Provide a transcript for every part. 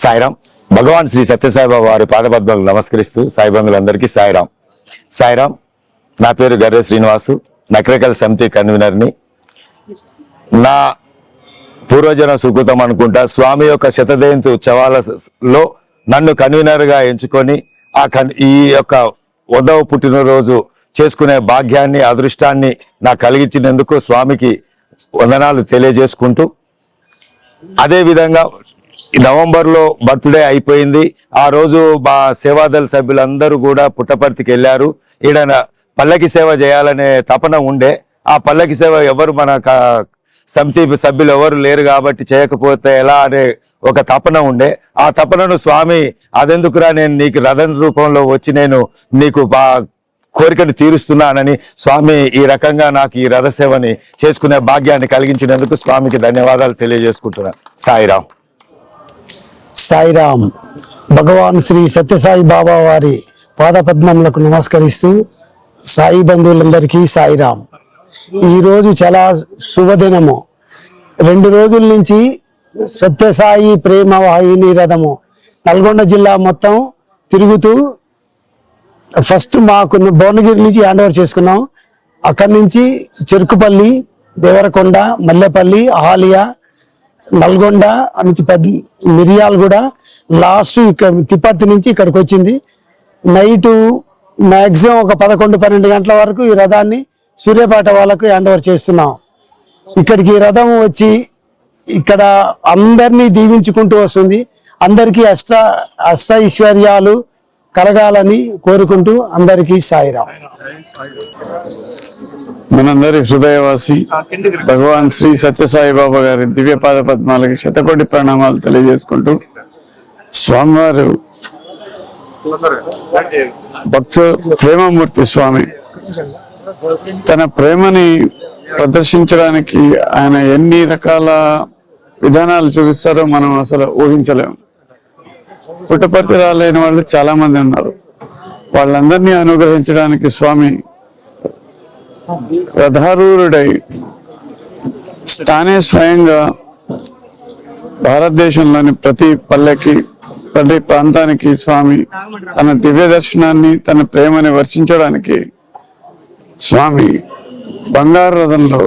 సాయిరాం. భగవాన్ శ్రీ సత్యసాయిబాబా వారి పాదపద్మలకు నమస్కరిస్తూ సాయిబంధులందరికీ సాయిరాం. సాయిరాం. నా పేరు గర్రె శ్రీనివాసు, నకరేకల్ సమితి కన్వీనర్ని. నా పూర్వజన సుకృతం అనుకుంటా స్వామి యొక్క శతజయంతి ఉత్సవాలలో నన్ను కన్వీనర్గా ఎంచుకొని ఈ యొక్క 100వ పుట్టినరోజు చేసుకునే భాగ్యాన్ని, అదృష్టాన్ని నాకు కలిగించినందుకు స్వామికి వందనాలు తెలియజేసుకుంటూ, అదేవిధంగా నవంబర్లో బర్త్డే అయిపోయింది. ఆ రోజు మా సేవాదళ సభ్యులందరూ కూడా పుట్టపర్తికి వెళ్ళారు. ఈడ పల్లకి సేవ చేయాలనే తపన ఉండే. ఆ పల్లకి సేవ ఎవరు మన సమితి సభ్యులు ఎవరు లేరు కాబట్టి చేయకపోతే ఎలా అనే ఒక తపన ఉండే. ఆ తపనను స్వామి అదెందుకురా, నేను నీకు రథం రూపంలో వచ్చి నేను నీకు కోరికను తీరుస్తున్నానని స్వామి ఈ రకంగా నాకు ఈ రథ సేవని చేసుకునే భాగ్యాన్ని కలిగించినందుకు స్వామికి ధన్యవాదాలు తెలియజేసుకుంటున్నా. సాయిరాం. సాయిరాం. భగవాన్ శ్రీ సత్యసాయి బాబా వారి పాదపద్మములకు నమస్కరిస్తూ సాయి బంధువులందరికీ సాయిరాం. ఈరోజు చాలా శుభదినము. 2 రోజుల నుంచి సత్యసాయి ప్రేమ వాహిని రథము నల్గొండ జిల్లా మొత్తం తిరుగుతూ ఫస్ట్ మాకు భువనగిరి నుంచి హ్యాండ్ ఓవర్ చేసుకున్నాం. అక్కడి నుంచి చెరుకుపల్లి, దేవరకొండ, మల్లెపల్లి, ఆలియా, నల్గొండ నుంచి మిరియాలు కూడా లాస్ట్ తిప్పర్తి నుంచి ఇక్కడికి వచ్చింది. నైటు మ్యాక్సిమం ఒక 11-12 గంటల వరకు ఈ రథాన్ని సూర్యాపేట వాళ్ళకు హ్యాండ్ ఓవర్ చేస్తున్నాం. ఇక్కడికి రథం వచ్చి ఇక్కడ అందరినీ దీవించుకుంటూ వస్తుంది. అందరికీ అష్టైశ్వర్యాలు కలగాలని కోరుకుంటూ అందరికీ సాయిరాం. మనందరి హృదయవాసి భగవాన్ శ్రీ సత్యసాయి బాబా గారి దివ్య పాద పద్మాలకి శతకోటి ప్రణామాలు తెలియజేసుకుంటూ, స్వామివారు భక్త ప్రేమమూర్తి స్వామి తన ప్రేమని ప్రదర్శించడానికి ఆయన ఎన్ని రకాల విధానాలు చూపిస్తారో మనం అసలు ఊహించలేము. పుట్టపర్తి రాలేని వాళ్ళు చాలా మంది ఉన్నారు. వాళ్ళందరినీ అనుగ్రహించడానికి స్వామి రథారూఢుడై తానే స్వయంగా భారతదేశంలోని ప్రతి పల్లెకి, ప్రతి ప్రాంతానికి స్వామి తన దివ్య దర్శనాన్ని, తన ప్రేమని వర్షించడానికి స్వామి బంగారు రథంలో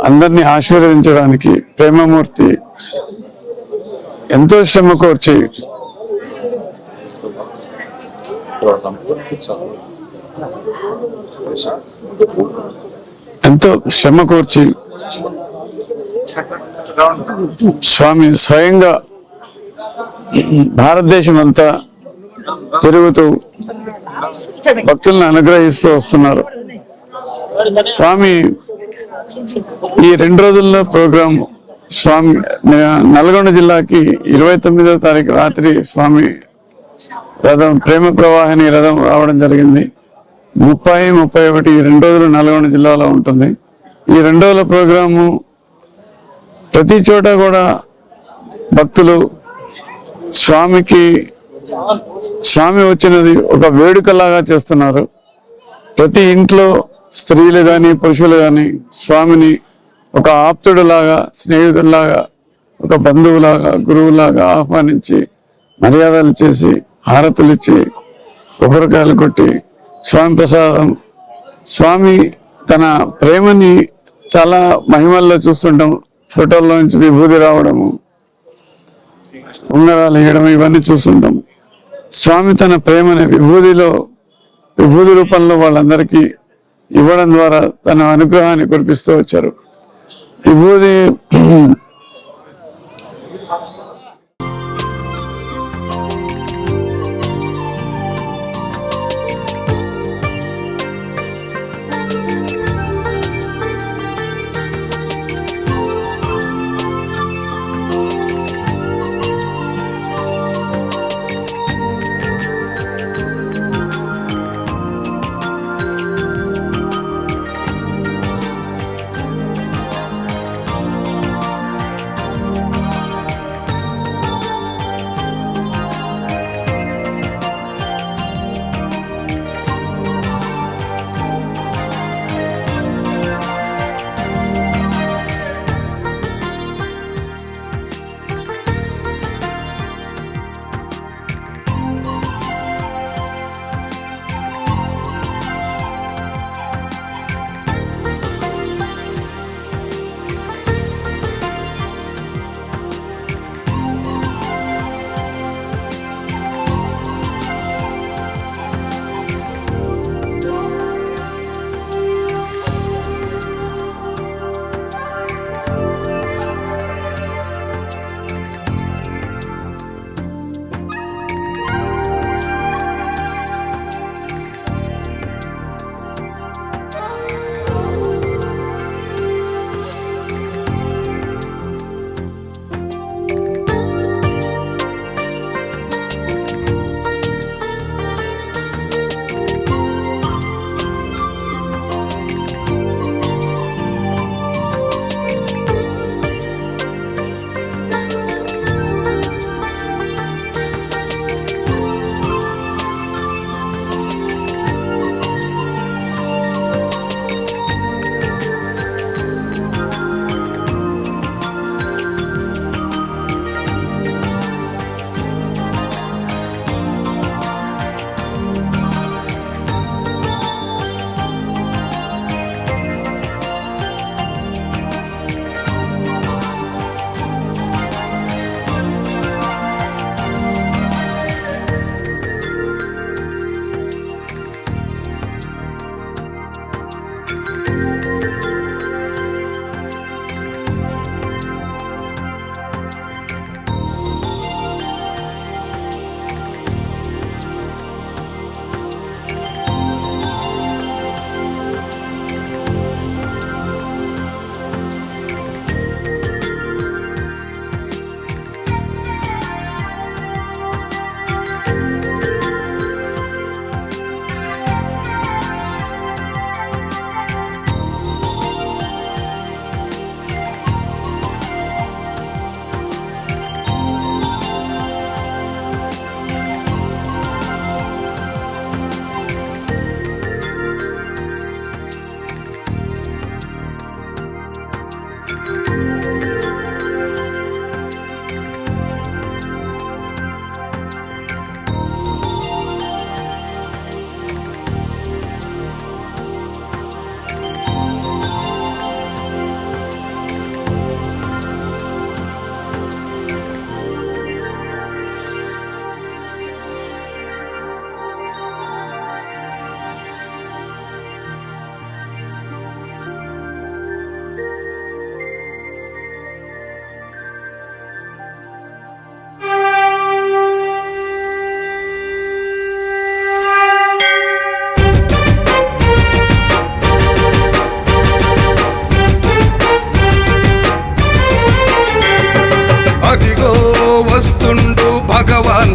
అందరినీ ఆశీర్వదించడానికి ప్రేమమూర్తి ఎంతో శ్రమ కోర్చి స్వామి స్వయంగా భారతదేశం అంతా తిరుగుతూ భక్తులను అనుగ్రహిస్తూ వస్తున్నారు. స్వామి ఈ 2 రోజుల్లో ప్రోగ్రాం స్వామి నల్గొండ జిల్లాకి 29వ తారీఖు రాత్రి స్వామి రథం ప్రేమ ప్రవాహిని రథం రావడం జరిగింది. 30, 31 ఈ 2 రోజులు నల్గొండ జిల్లాలో ఉంటుంది. ఈ 2 రోజుల ప్రోగ్రాము ప్రతి చోట కూడా భక్తులు స్వామి వచ్చినది ఒక వేడుకలాగా చేస్తున్నారు. ప్రతి ఇంట్లో స్త్రీలు కానీ పురుషులు కానీ స్వామిని ఒక ఆప్తుడులాగా, స్నేహితుడిలాగా, ఒక బంధువులాగా, గురువులాగా ఆహ్వానించి మర్యాదలు చేసి హారతులు ఇచ్చి కొబ్బరికాయలు కొట్టి స్వామి ప్రసాదం, స్వామి తన ప్రేమని చాలా మహిమల్లో చూస్తుంటాం. ఫోటోల్లో నుంచి విభూది రావడము, ఉంగరాలు వేయడం ఇవన్నీ చూస్తుంటాం. స్వామి తన ప్రేమని విభూది రూపంలో వాళ్ళందరికీ ఇవ్వడం ద్వారా తన అనుగ్రహాన్ని కురిపిస్తూ వచ్చారు. విభూది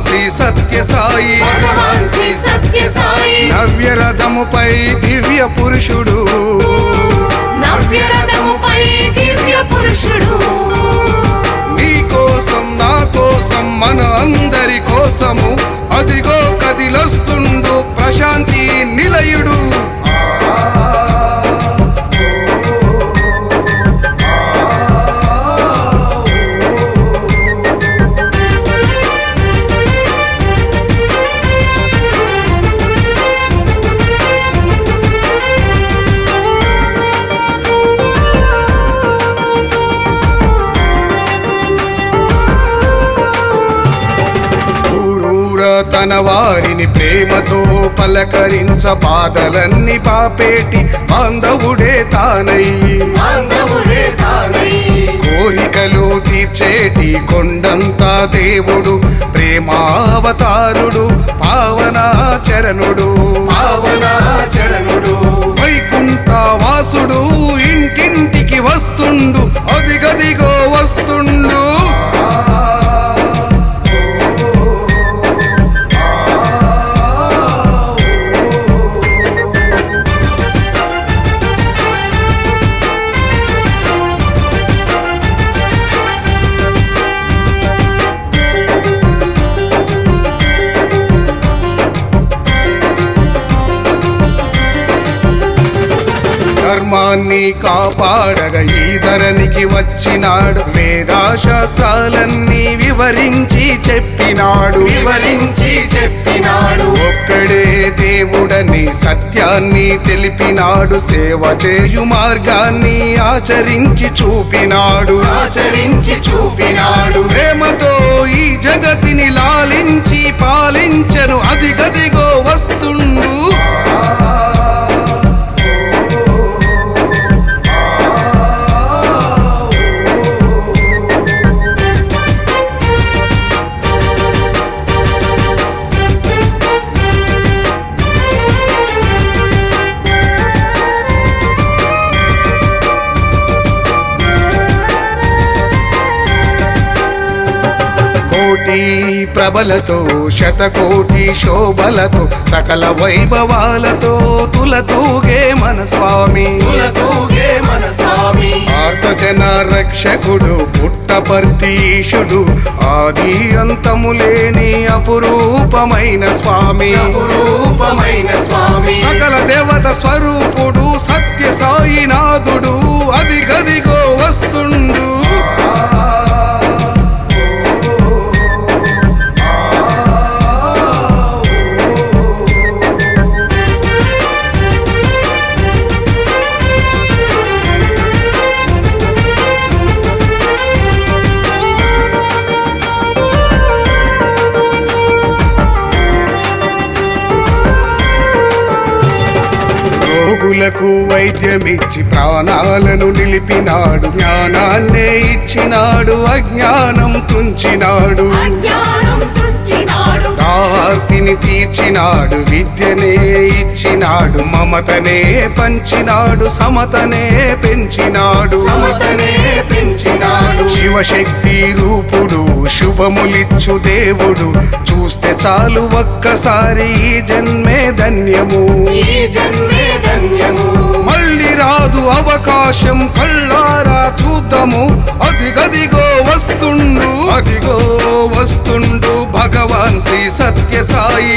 శ్రీ సత్య సాయి భగవాన్ శ్రీ సత్య సాయి నవ్యరథముపై దివ్య పురుషుడు నవ్యరథముపై దివ్య పురుషుడు నీ కోసం నా కోసం మన అందరి కోసము అదిగో కదిలొస్తుండు ప్రశాంతి నిలయుడు తన వారిని ప్రేమతో పలకరించ బాధలన్నీ పాపేటి బాంధవుడే తానయ్యి కోరికలు తీర్చేటి కొండంతా దేవుడు ప్రేమావతారుడు పావనాచరణుడు వైకుంఠ వాసుడు ఇంటింటికి వస్తుండు అదిగదిగో వస్తుండు ధర్మాన్ని కాపాడగా ఈ ధరణికి వచ్చినాడు వేదాశాస్త్రాలన్నీ వివరించి చెప్పినాడు ఒక్కడే దేవుడని సత్యాన్ని తెలిపినాడు సేవ చేయు మార్గాన్ని ఆచరించి చూపినాడు ప్రేమతో ఈ జగతిని లాలించి పాలించను అదిగదిగో వస్తుండు కోటి ప్రభలతో శతకోటి శోభలతో సకల వైభవాలతో తులతూగే మన స్వామి ఆర్తజన రక్షకుడు పుట్టపర్తీశుడు ఆది అంతము లేని అపురూపమైన స్వామి సకల దేవత స్వరూపుడు సత్య సాయినాథుడు అదిగదిగో వస్తుండు రోగులకు వైద్యమిచ్చి ప్రాణాలను నిలిపినాడు జ్ఞానాన్నే ఇచ్చినాడు అజ్ఞానం తుంచినాడు ఆర్తిని తీర్చినాడు విద్యనే ఇచ్చినాడు మమతనే పంచినాడు సమతనే పెంచినాడు శివశక్తి రూపుడు శుభములిచ్చు దేవుడు చూస్తే చాలు ఒక్కసారి ఈ జన్మే ధన్యము మళ్ళీ రాదు అవకాశం కళ్ళారా చూద్దాము అదిగదిగో వస్తుండు భగవాన్ శ్రీ సత్య సాయి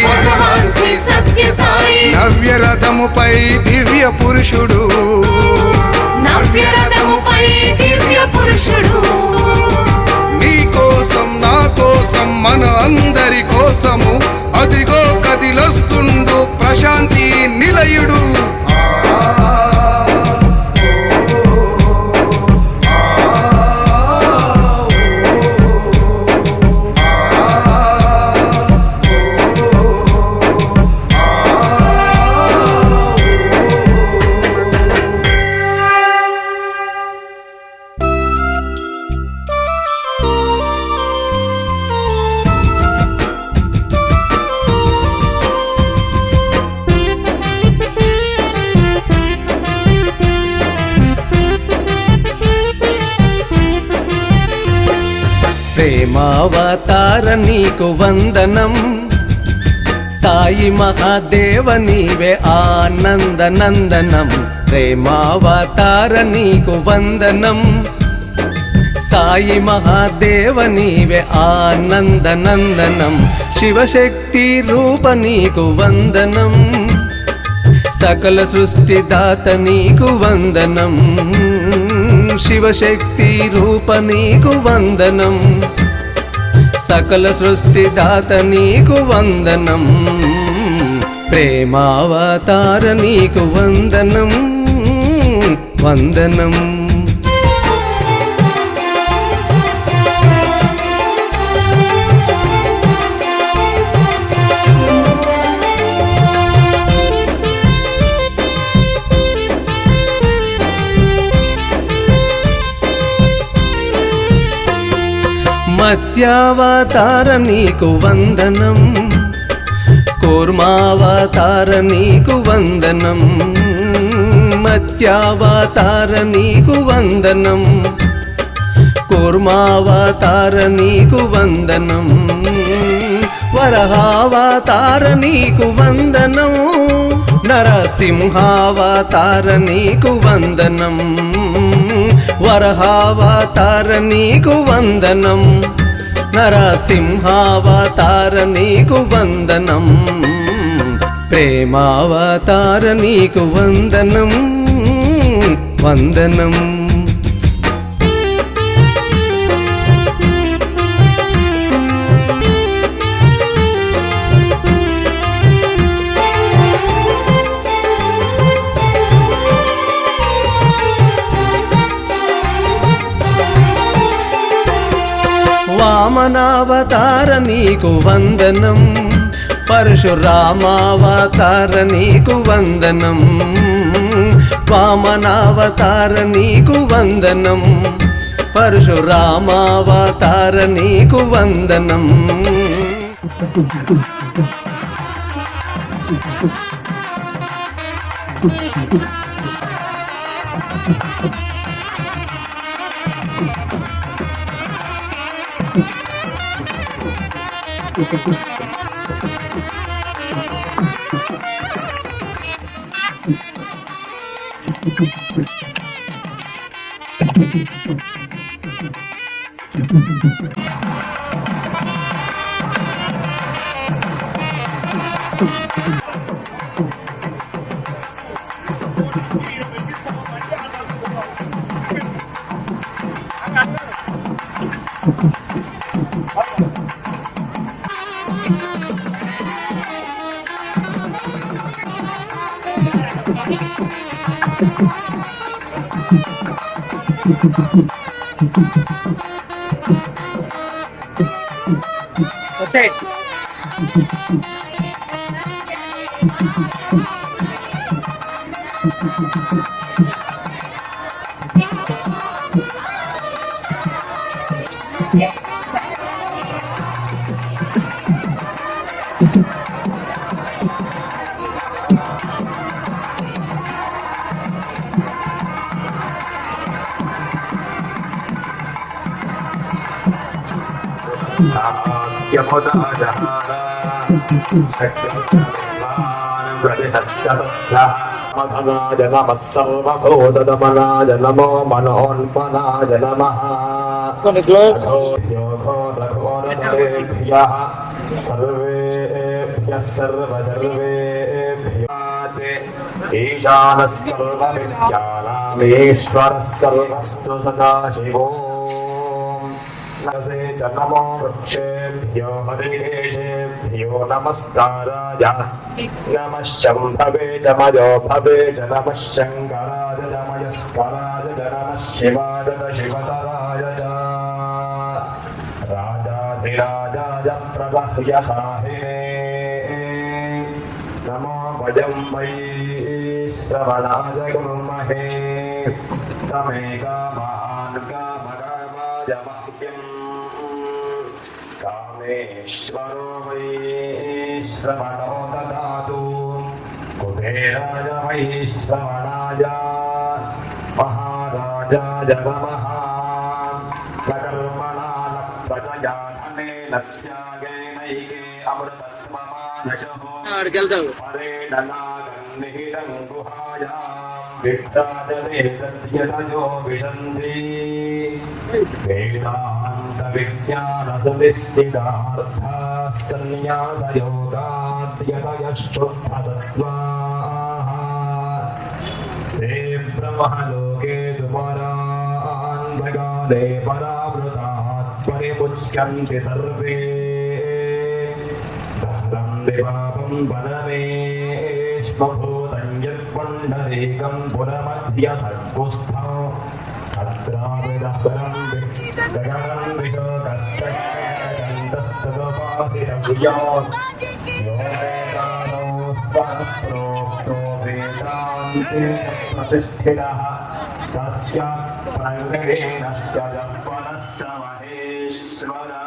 నవ్యరథముపై దివ్య పురుషుడు నీ కోసం నా కోసం మన అందరి కోసము అదిగో కదిలొస్తుండు ప్రశాంతి నిలయుడు ప్రేమావతార నీకు వందనం, సాయి మహాదేవ నీవే ఆనందనందనం. ప్రేమావతార నీకు వందనం, సాయి మహాదేవ నీవే ఆనందనందనం. శివశక్తి రూప నీకు వందనం, సకల సృష్టి దాత నీకు వందనం. శివశక్తి రూప నీకు వందనం, సకల సృష్టి దాత నీకు వందనం. ప్రేమావతార నీకు వందనం వందనం. మత్స్యావతార నీకు వందనం, కూర్మావతార నీకు వందనం. మత్స్యావతార నీకు వందనం, కూర్మావతార నీకు వందనం. వరహావతార నీకు వందనం, నరసింహావతార నీకు వందనం. వరహావతార నీకు వందనం, నరసింహావతార నీకు వందనం. ప్రేమావతార నీకు వందనం వందనం. వామనావతార నీకు వందనం, పరశురామావతార నీకు వందనం. వామనావతార నీకు వందనం, పరశురామావతార నీకు వందనం. మధనాయ నమః సర్వభూతదమనాయ నమో మనోన్మనాయ నమః. సర్వేభ్యః సర్వసర్వేభ్యః ఈశానः సర్వవిద్యానామీశ్వరः సర్వస్తు సదాశివో. నమో వృక్షేభ్యో హరికేశేభ్యో నమస్కారాయ నమః శంభవే చ మయో భవే చ నమః శంకరాయ చ మయస్కరాయ చ నమః శివాయ చ శివతరాయ చ రాజాధిరాజాయ ప్రసహ్య సాహినే నమో వయం వై శ్రవణాయ కుర్మహే సమే కామాన్ కామకామాయ మహ్యం కామేశ్వరో వై శ్రవణో దదాతు కుబేరాయ వై శ్రవణాయ మహారాజాయ నమః. నకర్మణా న ప్రజయా నత్యాగైనైకే అమృతస్మమానశః పరేణనాగం నిహితం గుహాయాం విత్తాచలే తద్యతయో విశంతి వేదాంత విజ్ఞాన సవిస్థితార్థాః సన్యాసయోగాద్యతయః శుద్ధ సత్వాః ते ब्रह्मलोके दुपरान्धकाले परावृतात् परिमुच्यन्ते सर्वे दहरं दिवापं वनमेष्मभूतं यत्पुण्डरीकं पुरमध्यसर्गुस्थं तत्राविदहरं गगनं विगतस्तस्तपासितव्यो यो वेदानो स्वप्रोक्तो वेदान्ते प्रतिष्ठितः तस्य प्रगणेनस्य जपनस्य महेश्वरः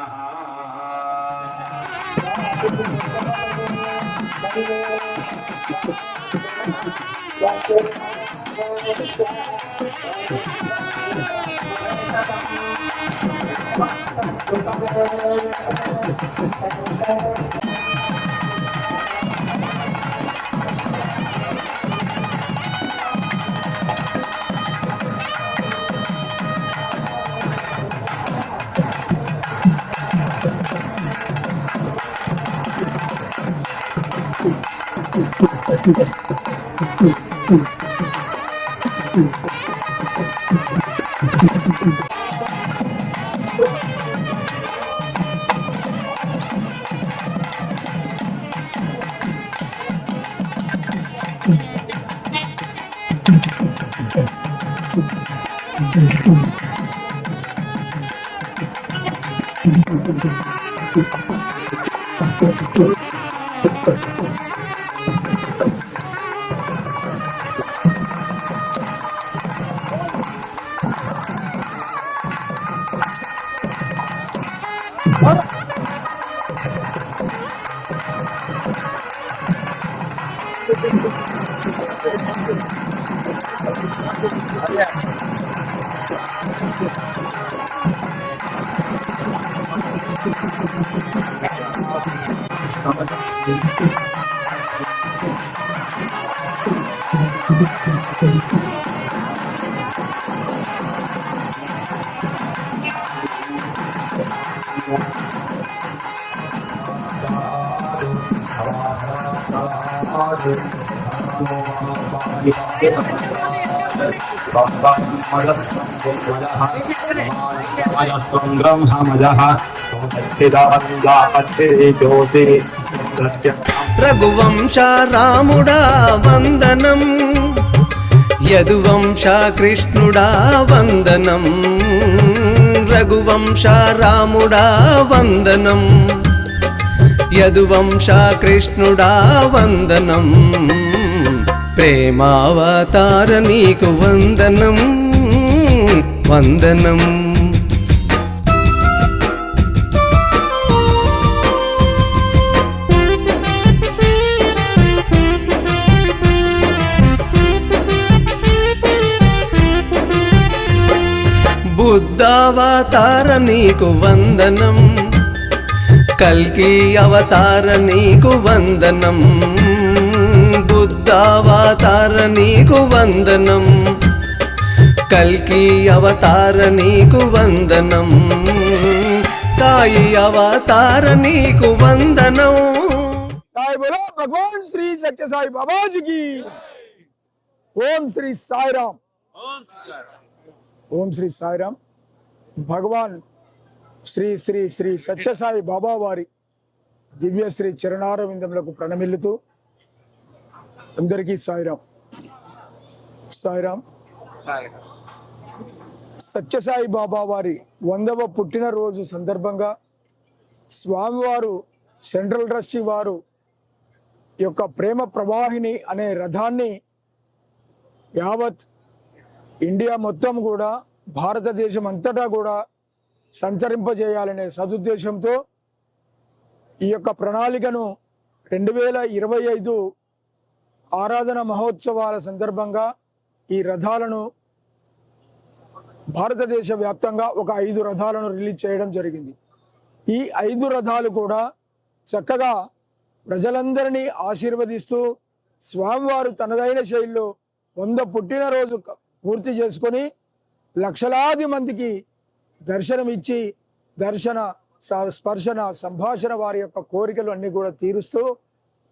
రఘువంశ రాముడా వందనం, యదువంశ కృష్ణుడా వందనం. రఘువంశ రాముడా వందనం, యదువంశ కృష్ణుడా వందనం. ప్రేమావతార నీకు వందనం వందనం. బుద్ధావతార నీకు వందనం, కల్కి అవతార నీకు వందనం. బుద్ధావతార నీకు వందనం, కల్కి అవతార నీకు వందనం. సాయి అవతార నీకు వందనం. जय बोलो भगवान श्री सत्य साई बाबा जी की। ओम श्री साई राम। ओम श्री साई राम। भगवान శ్రీ శ్రీ శ్రీ సత్యసాయి బాబా వారి దివ్యశ్రీ చరణారవిందములకు ప్రణమిల్లుతూ అందరికీ సాయిరాం. సాయిరాం. సత్యసాయి బాబా వారి 100వ పుట్టినరోజు సందర్భంగా స్వామివారు సెంట్రల్ ట్రస్టీ వారు యొక్క ప్రేమ ప్రవాహిని అనే రథాన్ని యావత్ ఇండియా మొత్తం కూడా భారతదేశం అంతటా కూడా సంచరింపజేయాలనే సదుద్దేశంతో ఈ యొక్క ప్రణాళికను 2025 ఆరాధన మహోత్సవాల సందర్భంగా ఈ రథాలను భారతదేశ వ్యాప్తంగా ఒక 5 రథాలను రిలీజ్ చేయడం జరిగింది. ఈ 5 రథాలు కూడా చక్కగా ప్రజలందరినీ ఆశీర్వదిస్తూ స్వామివారు తనదైన శైలిలో 100 పుట్టినరోజు పూర్తి చేసుకొని లక్షలాది మందికి దర్శనమిచ్చి దర్శన స్పర్శన సంభాషణ వారి యొక్క కోరికలు అన్నీ కూడా తీరుస్తూ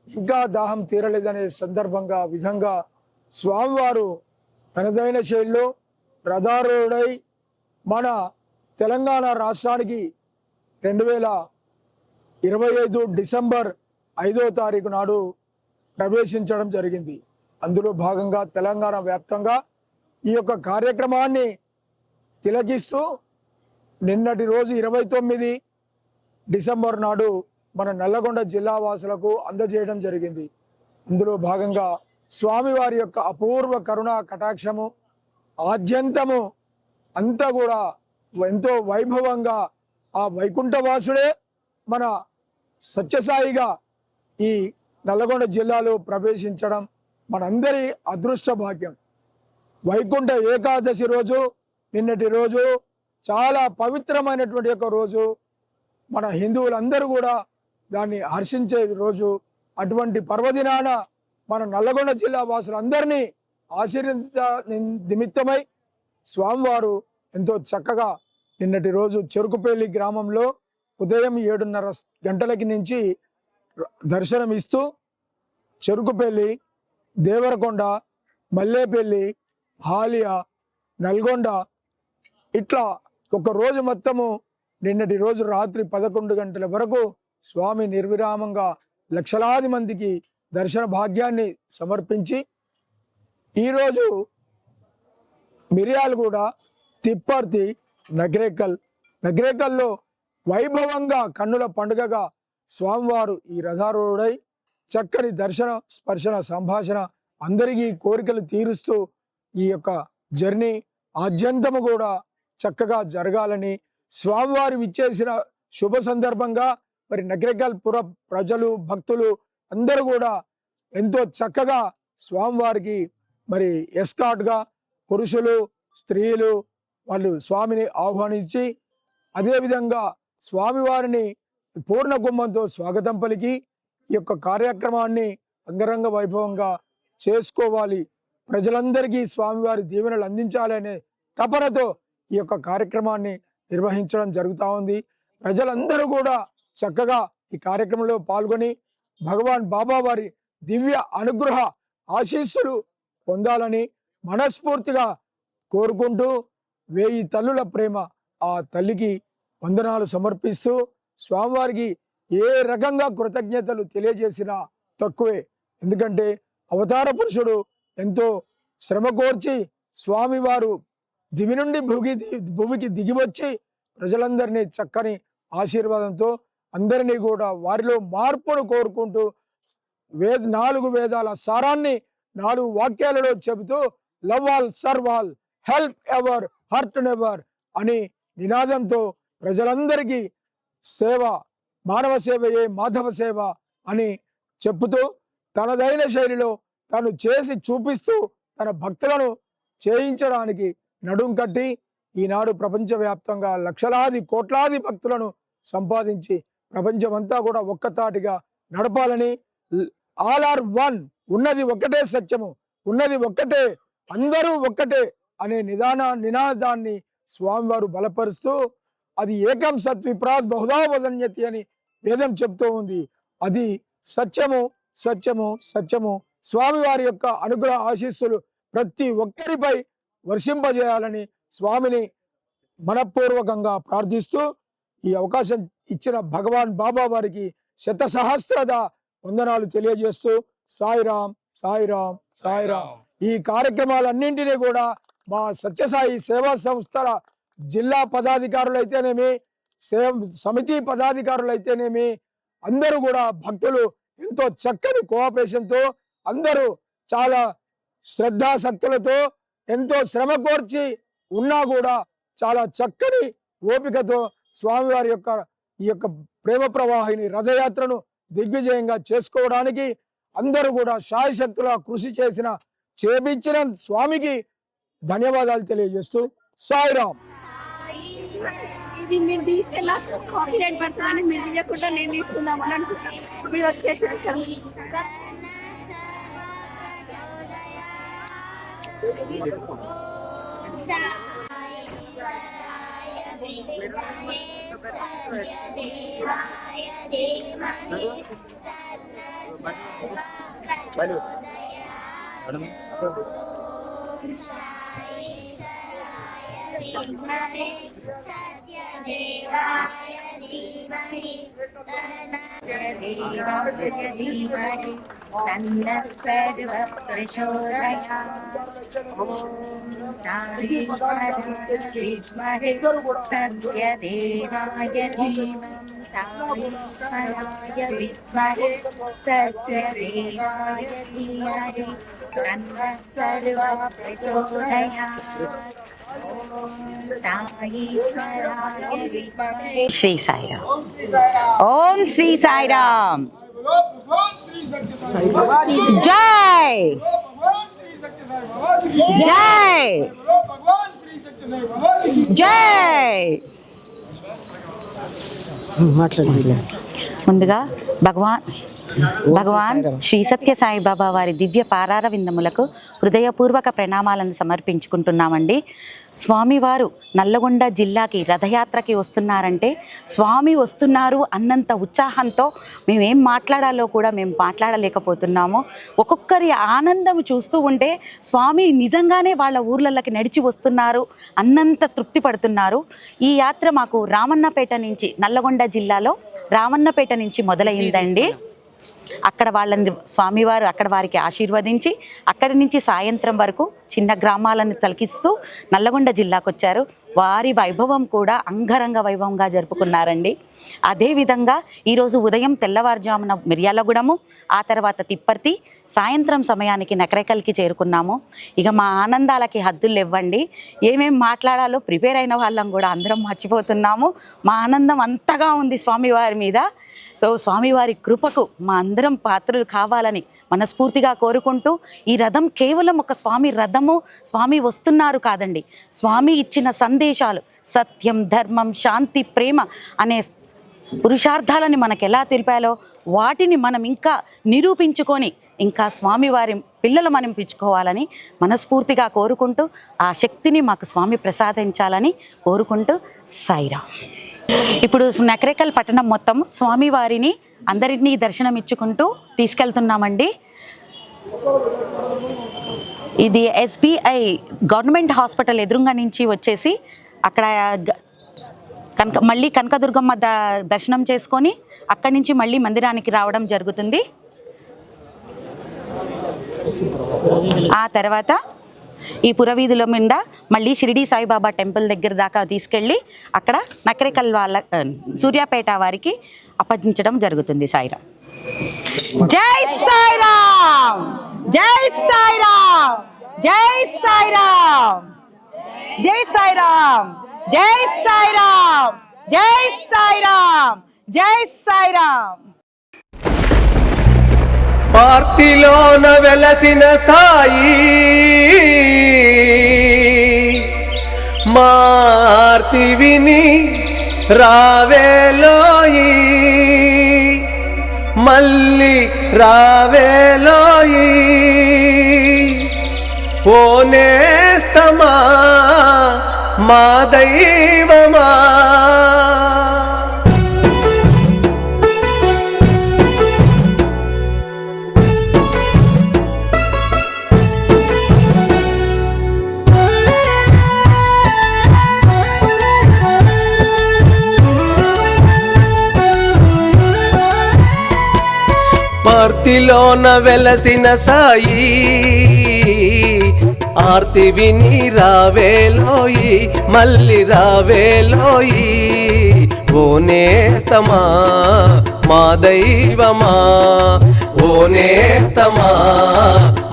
ఇంకా దాహం తీరలేదనే సందర్భంగా విధంగా స్వామివారు తనదైన శైలిలో రథారూఢై మన తెలంగాణ రాష్ట్రానికి 2025 డిసెంబర్ 5వ తారీఖు నాడు ప్రవేశించడం జరిగింది. అందులో భాగంగా తెలంగాణ వ్యాప్తంగా ఈ యొక్క కార్యక్రమాన్ని తిలకిస్తూ నిన్నటి రోజు 29 డిసెంబర్ నాడు మన నల్లగొండ జిల్లా వాసులకు అందజేయడం జరిగింది. ఇందులో భాగంగా స్వామివారి యొక్క అపూర్వ కరుణా కటాక్షము ఆద్యంతము అంతా కూడా ఎంతో వైభవంగా ఆ వైకుంఠవాసుడే మన సత్యసాయిగా ఈ నల్లగొండ జిల్లాలో ప్రవేశించడం మనందరి అదృష్ట భాగ్యం. వైకుంఠ ఏకాదశి రోజు నిన్నటి రోజు చాలా పవిత్రమైనటువంటి ఒక రోజు. మన హిందువులందరూ కూడా దాన్ని హర్షించే రోజు. అటువంటి పర్వదినాన మన నల్లగొండ జిల్లా వాసులందరినీ ఆశీర్వదించ నిమిత్తమై స్వామివారు ఎంతో చక్కగా నిన్నటి రోజు చెరుకుపల్లి గ్రామంలో ఉదయం 7:30 గంటలకి నుంచి దర్శనం ఇస్తూ చెరుకుపల్లి, దేవరకొండ, మల్లేపల్లి, హాలియా, నల్గొండ ఇట్లా ఒక రోజు మొత్తము నిన్నటి రోజు రాత్రి 11 గంటల వరకు స్వామి నిర్విరామంగా లక్షలాది మందికి దర్శన భాగ్యాన్ని సమర్పించి ఈరోజు మిర్యాలగూడ, తిప్పర్తి, నగరేకల్లో వైభవంగా కన్నుల పండుగగా స్వామివారు ఈ రథారూఢై చక్కని దర్శన స్పర్శన సంభాషణ అందరికీ కోరికలు తీరుస్తూ ఈ యొక్క జర్నీ ఆద్యంతము కూడా చక్కగా జరగాలని స్వామివారు విచ్చేసిన శుభ సందర్భంగా మరి నగరేకల్ పుర ప్రజలు భక్తులు అందరూ కూడా ఎంతో చక్కగా స్వామివారికి మరి ఎస్కార్ట్గా పురుషులు స్త్రీలు వాళ్ళు స్వామిని ఆహ్వానించి అదేవిధంగా స్వామివారిని పూర్ణ కుంభంతో స్వాగతం పలికి ఈ యొక్క కార్యక్రమాన్ని అంగరంగ వైభవంగా చేసుకోవాలి, ప్రజలందరికీ స్వామివారి దీవెనలు అందించాలనే తపనతో ఈ యొక్క కార్యక్రమాన్ని నిర్వహించడం జరుగుతూ ఉంది. ప్రజలందరూ కూడా చక్కగా ఈ కార్యక్రమంలో పాల్గొని భగవాన్ బాబా వారి దివ్య అనుగ్రహ ఆశీస్సులు పొందాలని మనస్ఫూర్తిగా కోరుకుంటూ 1000 తల్లుల ప్రేమ ఆ తల్లికి వందనాలు సమర్పిస్తూ స్వామివారికి ఏ రకంగా కృతజ్ఞతలు తెలియజేసినా తక్కువే. ఎందుకంటే అవతార పురుషుడు ఎంతో శ్రమ కోర్చి స్వామివారు దివి నుండి భూమికి దిగివచ్చి ప్రజలందరినీ చక్కని ఆశీర్వాదంతో అందరినీ కూడా వారిలో మార్పును కోరుకుంటూ 4 వేదాల సారాన్ని 4 వాక్యాలలో చెబుతూ love all, serve all, help ever, hurt never అని నినాదంతో ప్రజలందరికీ సేవ, మానవ సేవయే మాధవ సేవ అని చెప్పుతూ తనదైన శైలిలో తను చేసి చూపిస్తూ తన భక్తులను చేయించడానికి నడుం కట్టి ఈనాడు ప్రపంచవ్యాప్తంగా లక్షలాది కోట్లాది భక్తులను సంపాదించి ప్రపంచమంతా కూడా ఒక్కతాటిగా నడపాలని ఆల్ ఆర్ వన్, ఉన్నది ఒక్కటే సత్యము, ఉన్నది ఒక్కటే, అందరూ ఒక్కటే అనే నినాదాన్ని స్వామివారు బలపరుస్తూ అది ఏకం సత్ విప్రాత్ బహుధా వదన్యతి అని వేదం చెప్తూ ఉంది. అది సత్యము సత్యము సత్యము. స్వామివారి యొక్క అనుగ్రహ ఆశీస్సులు ప్రతి ఒక్కరిపై వర్షింపజేయాలని స్వామిని మనపూర్వకంగా ప్రార్థిస్తూ ఈ అవకాశం ఇచ్చిన భగవాన్ బాబా వారికి శతసహస్రద వందనాలు తెలియజేస్తూ సాయిరాం సాయిరాం సాయిరాం. ఈ కార్యక్రమాలన్నింటినీ కూడా మా సత్యసాయి సేవా సంస్థల జిల్లా పదాధికారులు అయితేనేమి, సమితి పదాధికారులు అయితేనేమి అందరూ కూడా భక్తులు ఎంతో చక్కని కోఆపరేషన్తో అందరూ చాలా శ్రద్ధాశక్తులతో ఎంతో శ్రమ కోర్చి ఉన్నా కూడా చాలా చక్కని ఓపికతో స్వామివారి యొక్క ఈ యొక్క ప్రేమ ప్రవాహిని రథయాత్రను దిగ్విజయంగా చేసుకోవడానికి అందరూ కూడా శాయశక్తులా కృషి చేపించిన స్వామికి ధన్యవాదాలు తెలియజేస్తూ సాయిరాం. ఇది మీరు తీస్తే నాకు కాపీ రైట్ పడుతుందని మీరు తీయకుండా నేను తీసుకుందామని అనుకుంటాను. మీరు వచ్చేసారు కదా. तन्न सर्व प्रचोदयात्। साई विद्महे सत्यदेवाय धीमहि साई विद्महे सत्यदेवाय धीमहि तन्न सर्व प्रचोदयात्। श्री साई राम। ओम श्री साई राम। जय जय जय। ముందుగా భగవాన్ శ్రీ సత్య సాయిబాబా వారి దివ్య పారార విందములకు హృదయపూర్వక ప్రణామాలను సమర్పించుకుంటున్నామండి. స్వామివారు నల్లగొండ జిల్లాకి రథయాత్రకి వస్తున్నారంటే స్వామి వస్తున్నారు అన్నంత ఉత్సాహంతో మేమేం మాట్లాడాలో కూడా మేము మాట్లాడలేకపోతున్నాము. ఒక్కొక్కరి ఆనందం చూస్తూ ఉంటే స్వామి నిజంగానే వాళ్ళ ఊర్లకి నడిచి వస్తున్నారు అన్నంత తృప్తి పడుతున్నారు. ఈ యాత్ర మాకు రామన్నపేట నుంచి, నల్లగొండ జిల్లాలో రామన్నపేట నుంచి మొదలైందండి. అక్కడ వాళ్ళని స్వామివారు అక్కడ వారికి ఆశీర్వదించి అక్కడి నుంచి సాయంత్రం వరకు చిన్న గ్రామాలను తలకిస్తూ నల్లగొండ జిల్లాకు వచ్చారు. వారి వైభవం కూడా అంగరంగ వైభవంగా జరుపుకున్నారండి. అదేవిధంగా ఈరోజు ఉదయం తెల్లవారుజామున మిర్యాలగూడెము, ఆ తర్వాత తిప్పర్తి, సాయంత్రం సమయానికి నకరేకల్కి చేరుకున్నాము. ఇక మా ఆనందాలకి హద్దులు ఇవ్వండి. ఏమేం మాట్లాడాలో ప్రిపేర్ అయిన వాళ్ళం కూడా అందరం మర్చిపోతున్నాము. మా ఆనందం అంతగా ఉంది స్వామివారి మీద. సో స్వామివారి కృపకు మా అందరం పాత్రలు కావాలని మనస్ఫూర్తిగా కోరుకుంటూ, ఈ రథం కేవలం ఒక స్వామి రథము, స్వామి వస్తున్నారు కాదండి, స్వామి ఇచ్చిన సందేశాలు సత్యం, ధర్మం, శాంతి, ప్రేమ అనే పురుషార్థాలని మనకు ఎలా తెలిపాలో వాటిని మనం ఇంకా నిరూపించుకొని ఇంకా స్వామివారి పిల్లలు మనం పిచ్చుకోవాలని మనస్ఫూర్తిగా కోరుకుంటూ, ఆ శక్తిని మాకు స్వామి ప్రసాదించాలని కోరుకుంటూ సాయిరామ్. ఇప్పుడు నకరేకల్ పట్టణం మొత్తం స్వామివారిని అందరినీ దర్శనం ఇచ్చుకుంటూ తీసుకెళ్తున్నామండి. ఇది SBI గవర్నమెంట్ హాస్పిటల్ ఎదురుగా నుంచి వచ్చేసి అక్కడ మళ్ళీ కనకదుర్గమ్మ దర్శనం చేసుకొని అక్కడి నుంచి మళ్ళీ మందిరానికి రావడం జరుగుతుంది. ఆ తర్వాత ఈ పురవీధుల మీద మళ్ళీ షిరిడి సాయిబాబా టెంపుల్ దగ్గర దాకా తీసుకెళ్ళి అక్కడ నకరేకల్ వాళ్ళ సూర్యాపేట వారికి అప్పగించడం జరుగుతుంది. సాయిరామ్. జై సాయిరామ్, జై సాయిరామ్, జై సాయిరామ్, జై సాయిరామ్, జై సాయిరామ్, జై సాయిరామ్, జై సాయిరామ్. పార్తిలోన వెలసిన సాయి మార్తి విని రావేలోయి, మళ్ళీ రావేలోయి, ఓ నేస్తమా మా దైవమా. పార్తిలోన వెలసిన సాయి ఆర్తి విని రావేలోయి, మళ్ళీ రావేలోయి, ఓ నేస్తమా మా దైవమా, ఓ నేస్తమా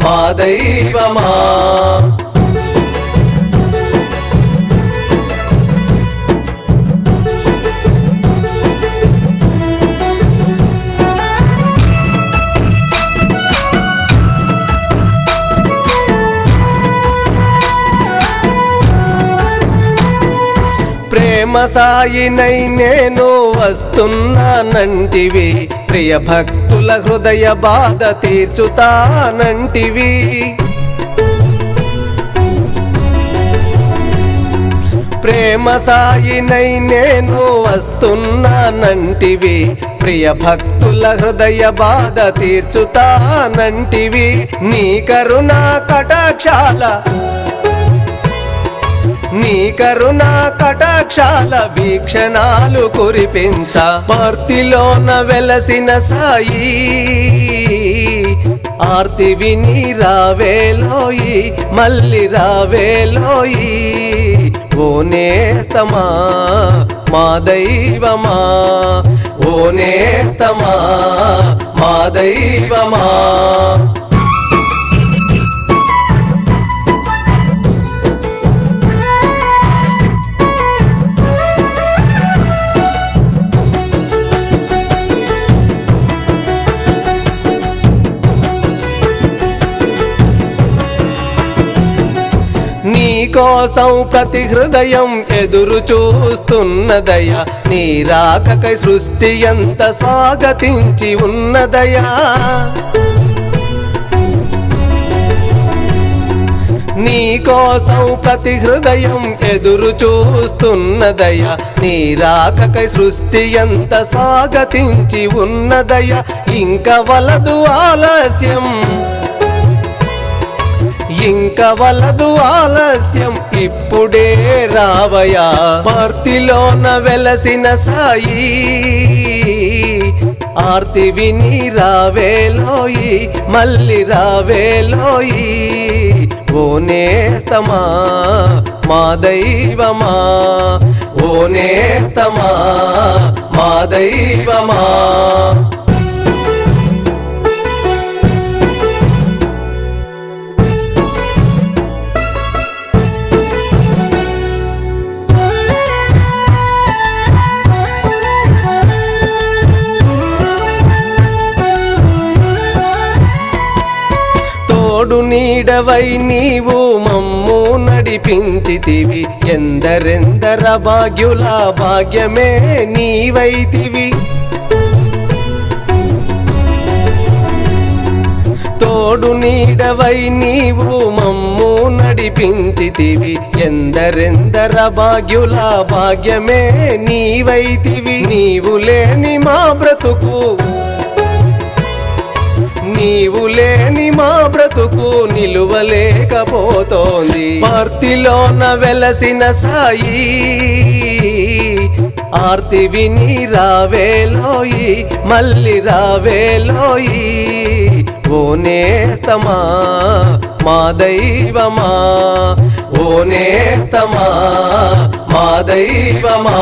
మా దైవమా. ప్రేమ ప్రేమ సాయినై నేను వస్తున్నానంటివి, ప్రియ భక్తుల హృదయ బాధ తీర్చుతానంటివి. ప్రేమ సాయినై నేను వస్తున్నానంటివి, ప్రియ భక్తుల హృదయ బాధ తీర్చుతానంటివి. నీ కరుణా కటాక్షాల వీక్షణాలు కురిపించ పార్తిలోన వెలసిన సాయి, ఆర్తి విని రావేలోయి మళ్ళీ రావేలోయి. ఓ నేస్తమా మా దైవమా, ఓ నేస్తమా మా దైవమా. నీ కోసం ప్రతి హృదయం ఎదురు చూస్తున్నదయా, నీ రాకకై సృష్టి ఎంత స్వాగతించి ఉన్నదయా. నీ కోసం ప్రతి హృదయం ఎదురు చూస్తున్నదయా, నీ రాకకై సృష్టి ఎంత స్వాగతించి ఉన్నదయా. ఇంక వలదు ఆలస్యం, ఇంక వలదు ఆలస్యం, ఇప్పుడే రావయా పార్తిలోన వెలసిన సాయి, ఆర్తి విని రావేలోయి మళ్ళీ రావేలోయి. ఓ నేస్తమా మా దైవమా, ఓ నేస్తమా మా దైవమా. తోడు నీడవై నీవు మమ్ము నడిపించితివి, ఎందరెందర భాగ్యుల భాగ్యమే నీవైతివి. తోడు నీడవై నీవు మమ్ము నడిపించితివి, ఎందరెందర భాగ్యుల భాగ్యమే నీవైతివి. నీవు లేని మా బ్రతుకు, నీవు లేని మా బ్రతుకు నిలువలేకపోతోంది. పార్తిలోన వెలసిన సాయి, ఆర్తి విని రావేలోయి మళ్ళీ రావేలోయి. ఓ నేస్తమా మా దైవమా, ఓ నేస్తమా మా దైవమా.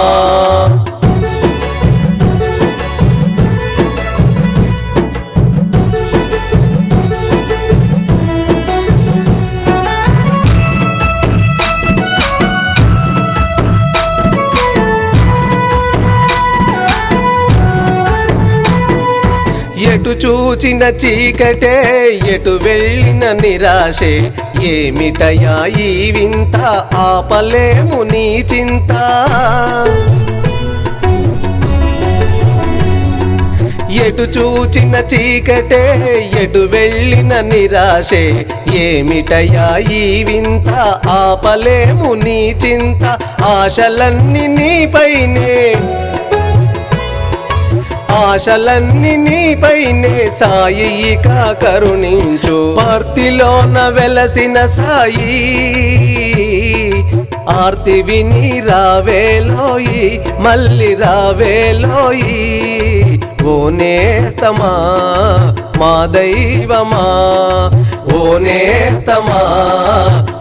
ఎటు చూచిన చీకటే, ఎటు వెళ్ళిన నిరాశే, ఏమిటయా ఈ వింత ఆపలేము నీ చింత. ఎటు చూచిన చీకటే, ఎటు వెళ్ళిన నిరాశే, ఏమిటయా ఈ వింత ఆపలేము నీ చింత. ఆశలన్నీ నీపైనే, ఆశలన్నీ నీపైనే సాయి ఇక కరుణించు. పార్తిలోన వెలసిన సాయి, ఆర్తి విని రావేలోయి మళ్ళీ రావేలోయి. ఓ నేస్తమా మా దైవమా, ఓ నేస్తమా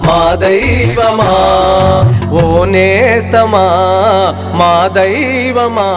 మా దైవమా, ఓ నేస్తమా మా దైవమా.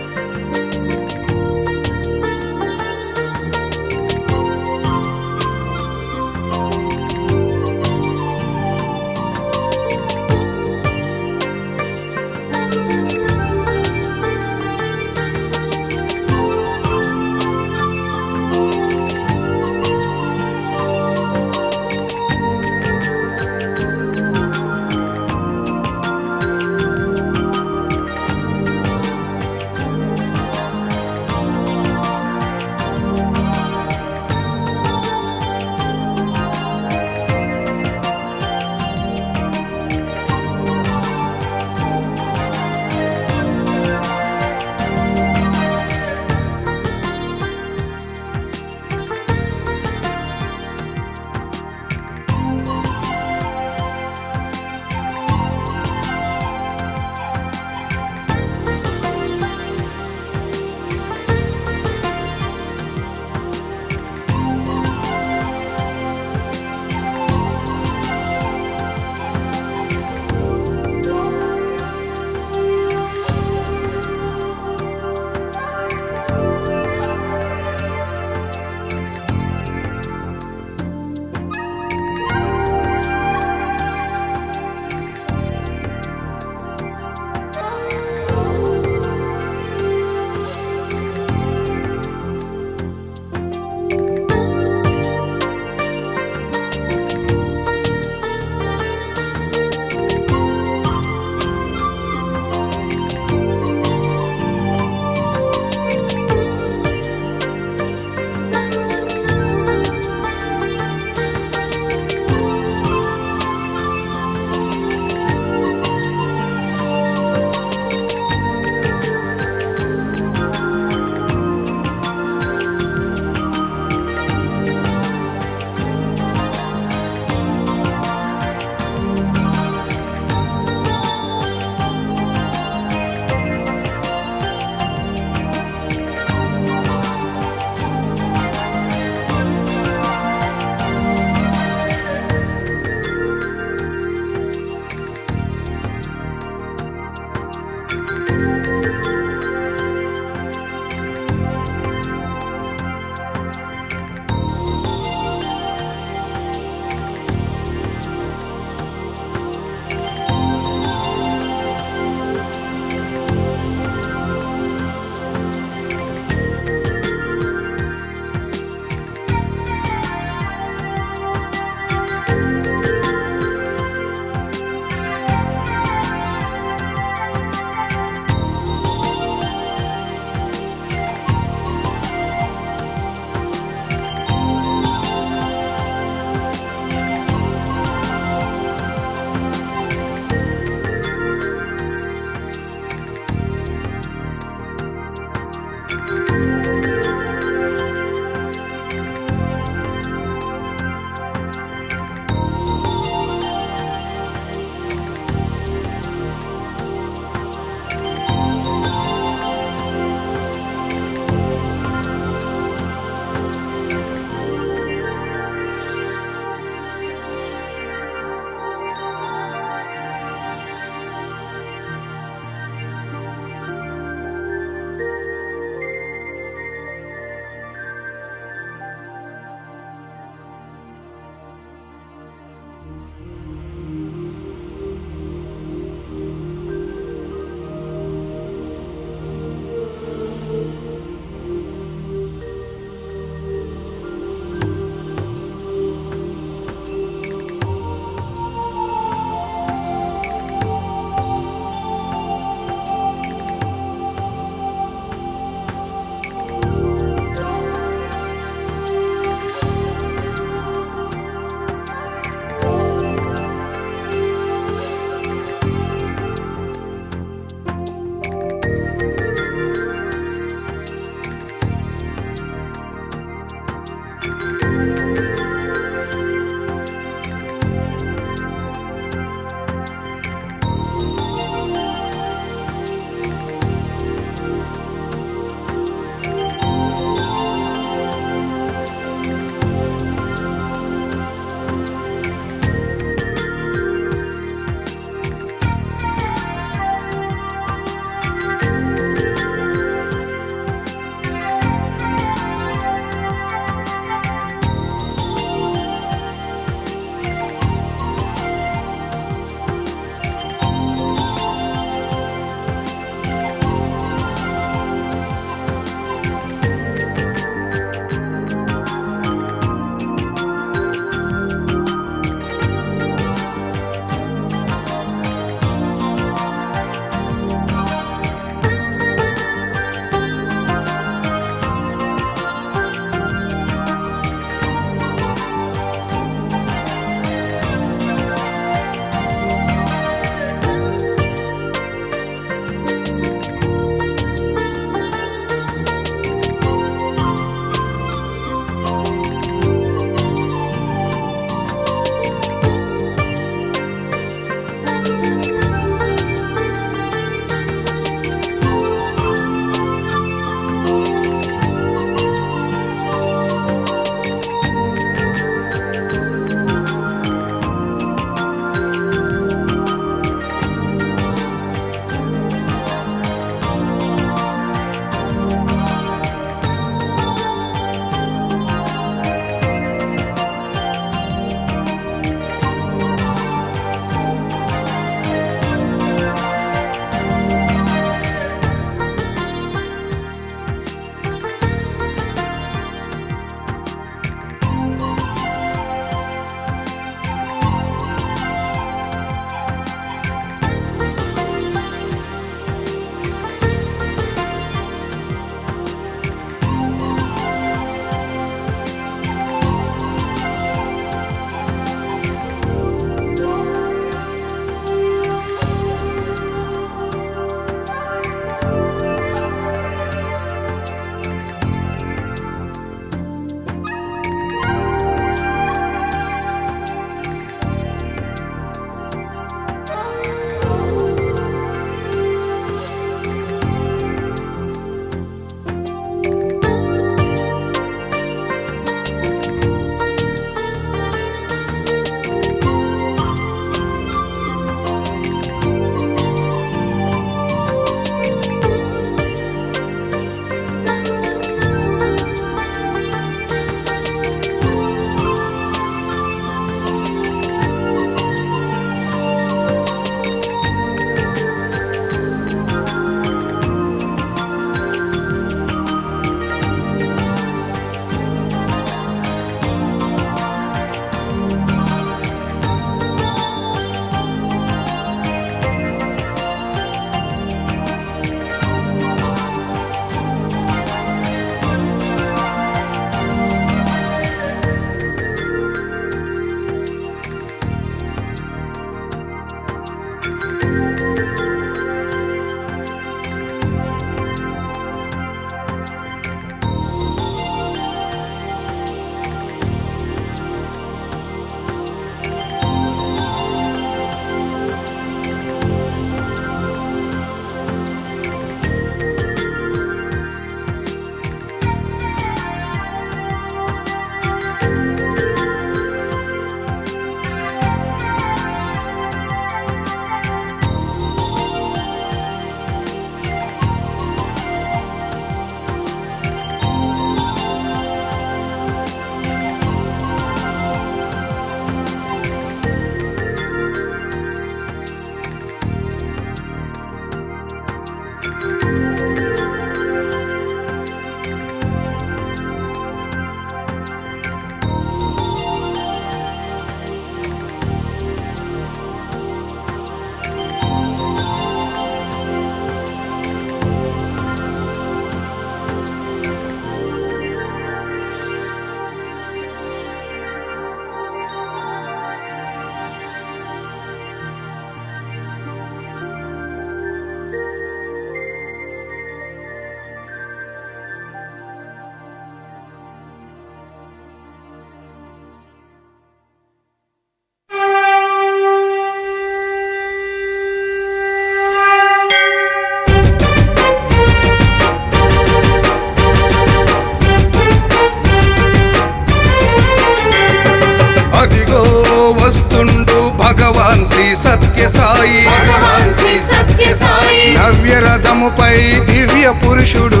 సత్య సాయి భగవాన్ శ్రీ సత్య సాయి నవ్యరథముపై దివ్య పురుషుడు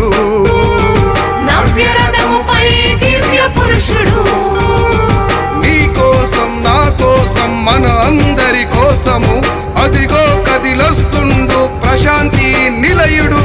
నవ్యరథముపై దివ్య పురుషుడు నీ కోసం నా కోసం మన అందరి కోసము అదిగో కదిలొస్తుండు ప్రశాంతి నిలయుడు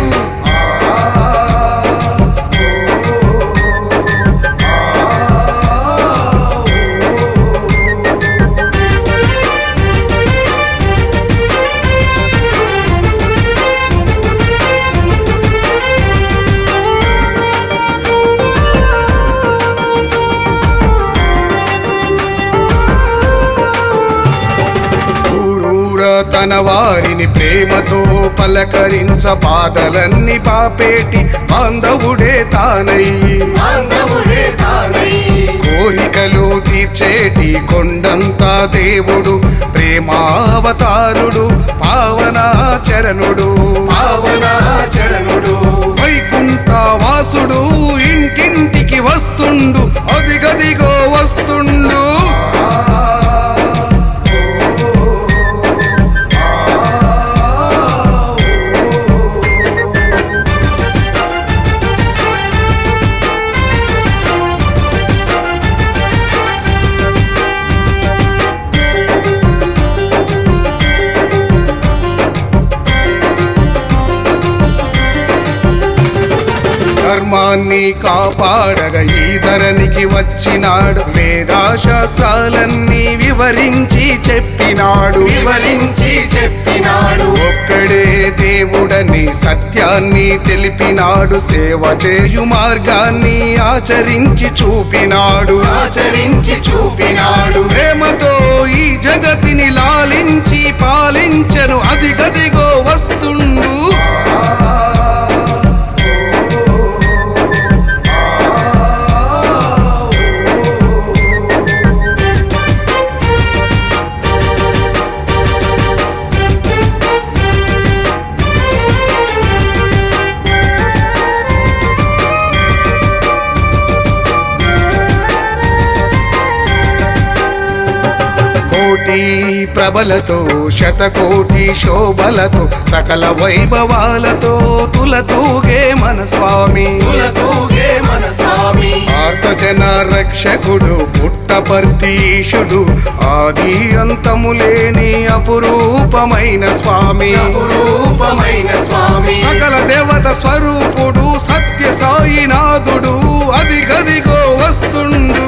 తన వారిని ప్రేమతో పలకరించ బాధలన్నీ పాపేటి బాంధవుడే తానయ్యి కోరికలు తీర్చేటి కొండంతా దేవుడు ప్రేమావతారుడు పావనాచరణుడు వైకుంఠ వాసుడు ఇంటింటికి వస్తుండు అదిగదిగో వస్తుండు ధర్మాన్ని కాపాడగా ఈ ధరణికి వచ్చినాడు వేదాశాస్త్రాలన్నీ వివరించి చెప్పినాడు ఒక్కడే దేవుడని సత్యాన్ని తెలిపినాడు సేవ చేయు మార్గాన్ని ఆచరించి చూపినాడు ప్రేమతో ఈ జగతిని లాలించి పాలించను అదిగదిగో వస్తుండు కోటి ప్రభలతో శతకోటి శోభలతో సకల వైభవాలతో తులతూగే మన స్వామి ఆర్తజన రక్షకుడు పుట్టపర్తీశుడు ఆది అంతము లేని అపురూపమైన స్వామి సకల దేవత స్వరూపుడు సత్య సాయినాథుడు అదిగదిగో వస్తుండు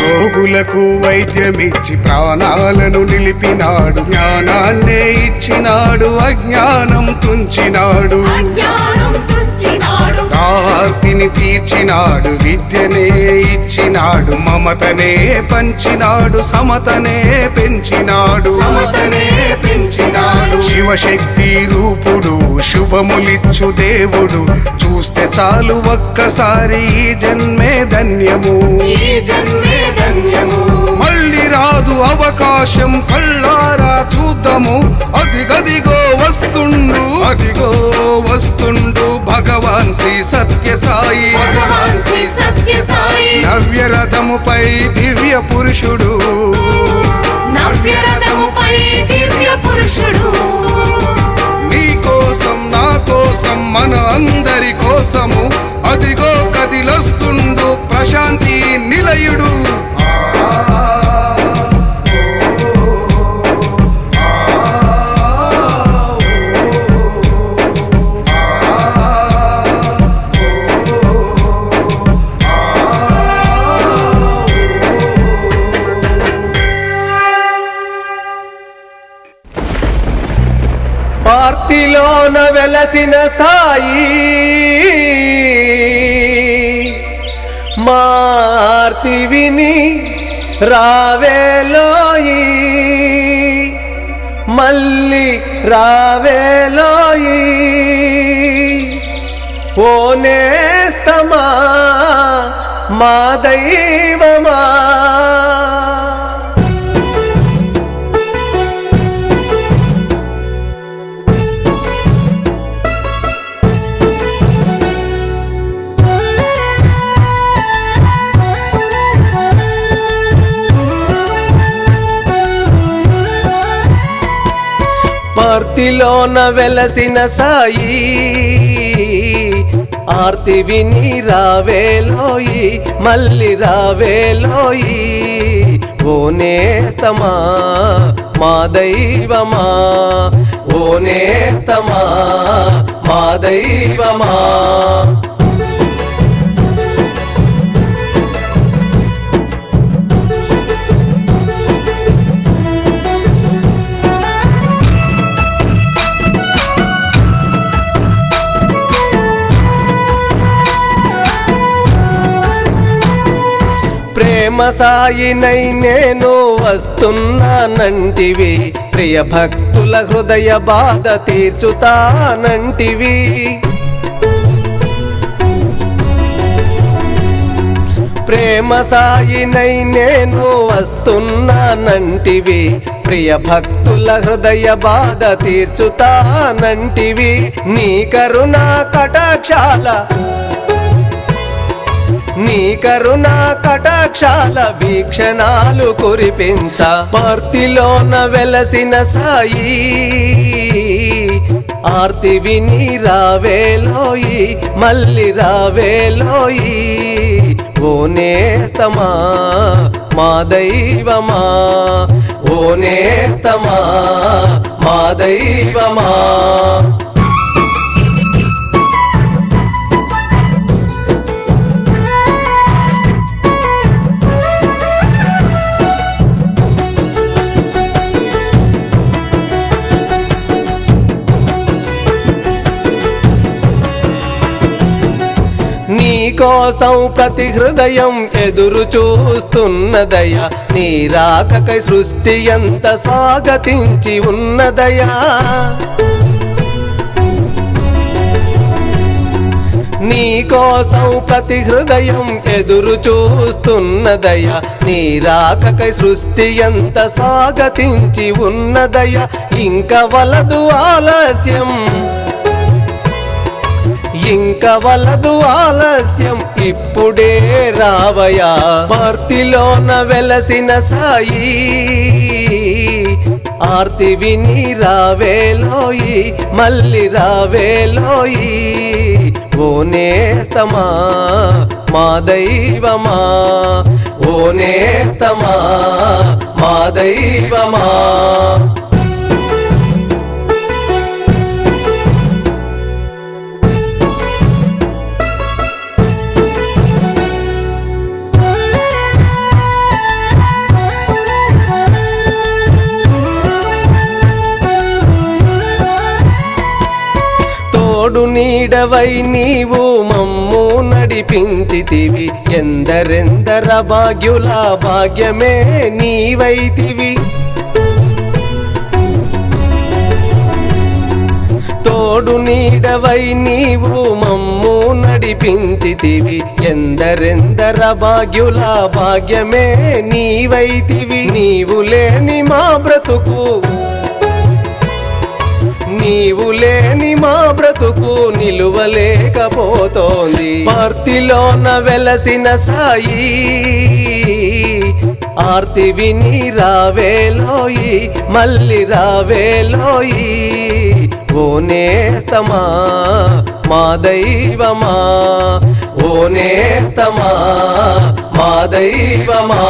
రోగులకు వైద్యమిచ్చి ప్రాణాలను నిలిపినాడు జ్ఞానాన్నే ఇచ్చినాడు అజ్ఞానం తుంచినాడు ఆర్తిని తీర్చినాడు విద్యనే ఇచ్చినాడు మమతనే పంచినాడు సమతనే పెంచినాడు శివశక్తి రూపుడు శుభములిచ్చు దేవుడు చూస్తే చాలు ఒక్కసారి ఈ జన్మే ధన్యము మళ్ళీ రాదు అవకాశం కళ్ళారా చూద్దాము అదిగదిగో వస్తుండు భగవాన్ శ్రీ సత్య సాయి నవ్యరథముపై దివ్య పురుషుడు నీ కోసం నా కోసం మన అందరి కోసము అదిగో కదిలొస్తుండు ప్రశాంతి నిలయుడు పార్తిలోన వెలసిన సాయి మార్తి విని రావేలోయి మళ్ళీ రావేలోయి ఓ నేస్తమా మా దైవమా. పార్తిలోన వెలసిన సాయి ఆర్తి విని రావేలోయి మళ్ళీ రావేలోయి. ఓ నేస్తమా మా దైవమా, ఓ నేస్తమా మా దైవమా. ప్రేమ సాయినై నేను వస్తున్నానంటివి, ప్రియ భక్తుల హృదయ బాధ తీర్చుతానంటివి. ప్రేమ సాయినై నేను వస్తున్నానంటివి, ప్రియ భక్తుల హృదయ బాధ తీర్చుతానంటివి. నీ కరుణా కటాక్షాల, నీ కరుణా కటాక్షాల వీక్షణాలు కురిపించ. పార్తిలోన వెలసిన సాయి ఆర్తి విని రావేలోయి మళ్ళీ రావేలోయి. ఓ నేస్తమా మా దైవమా, ఓ నేస్తమా మా దైవమా. నీ కోసం ప్రతి హృదయం ఎదురు చూస్తున్నదయా, నీ రాకకై సృష్టి ఎంత స్వాగతించి ఉన్నదయా. నీ కోసం ప్రతి హృదయం ఎదురు చూస్తున్నదయా, నీ రాకకై సృష్టి ఎంత స్వాగతించి ఉన్నదయా. ఇంక వలదు ఆలస్యం, ఇంక వలదు ఆలస్యం, ఇప్పుడే రావయా. పార్తిలోన వెలసిన సాయి ఆర్తి విని రావేలోయి మళ్ళీ రావేలోయి. ఓ నేస్తమా మా దైవమా, ఓ నేస్తమా మా దైవమా. తోడు నీడవై నీవు మమ్ము నడిపించితివి, ఎందరెందర భాగ్యుల భాగ్యమే నీవైతివి. తోడు నీడవై నీవు మమ్ము నడిపించితివి, ఎందరెందర భాగ్యుల భాగ్యమే నీవైతివి. నీవు లేని మా బ్రతుకు, నీవు లేని మా బ్రతుకు నిలువలేకపోతోంది. పార్తిలోన వెలసిన సాయి ఆర్తి విని రావేలోయి మళ్ళీ రావేలోయి. ఓ నేస్తమా మా దైవమా, ఓ నేస్తమా మా దైవమా.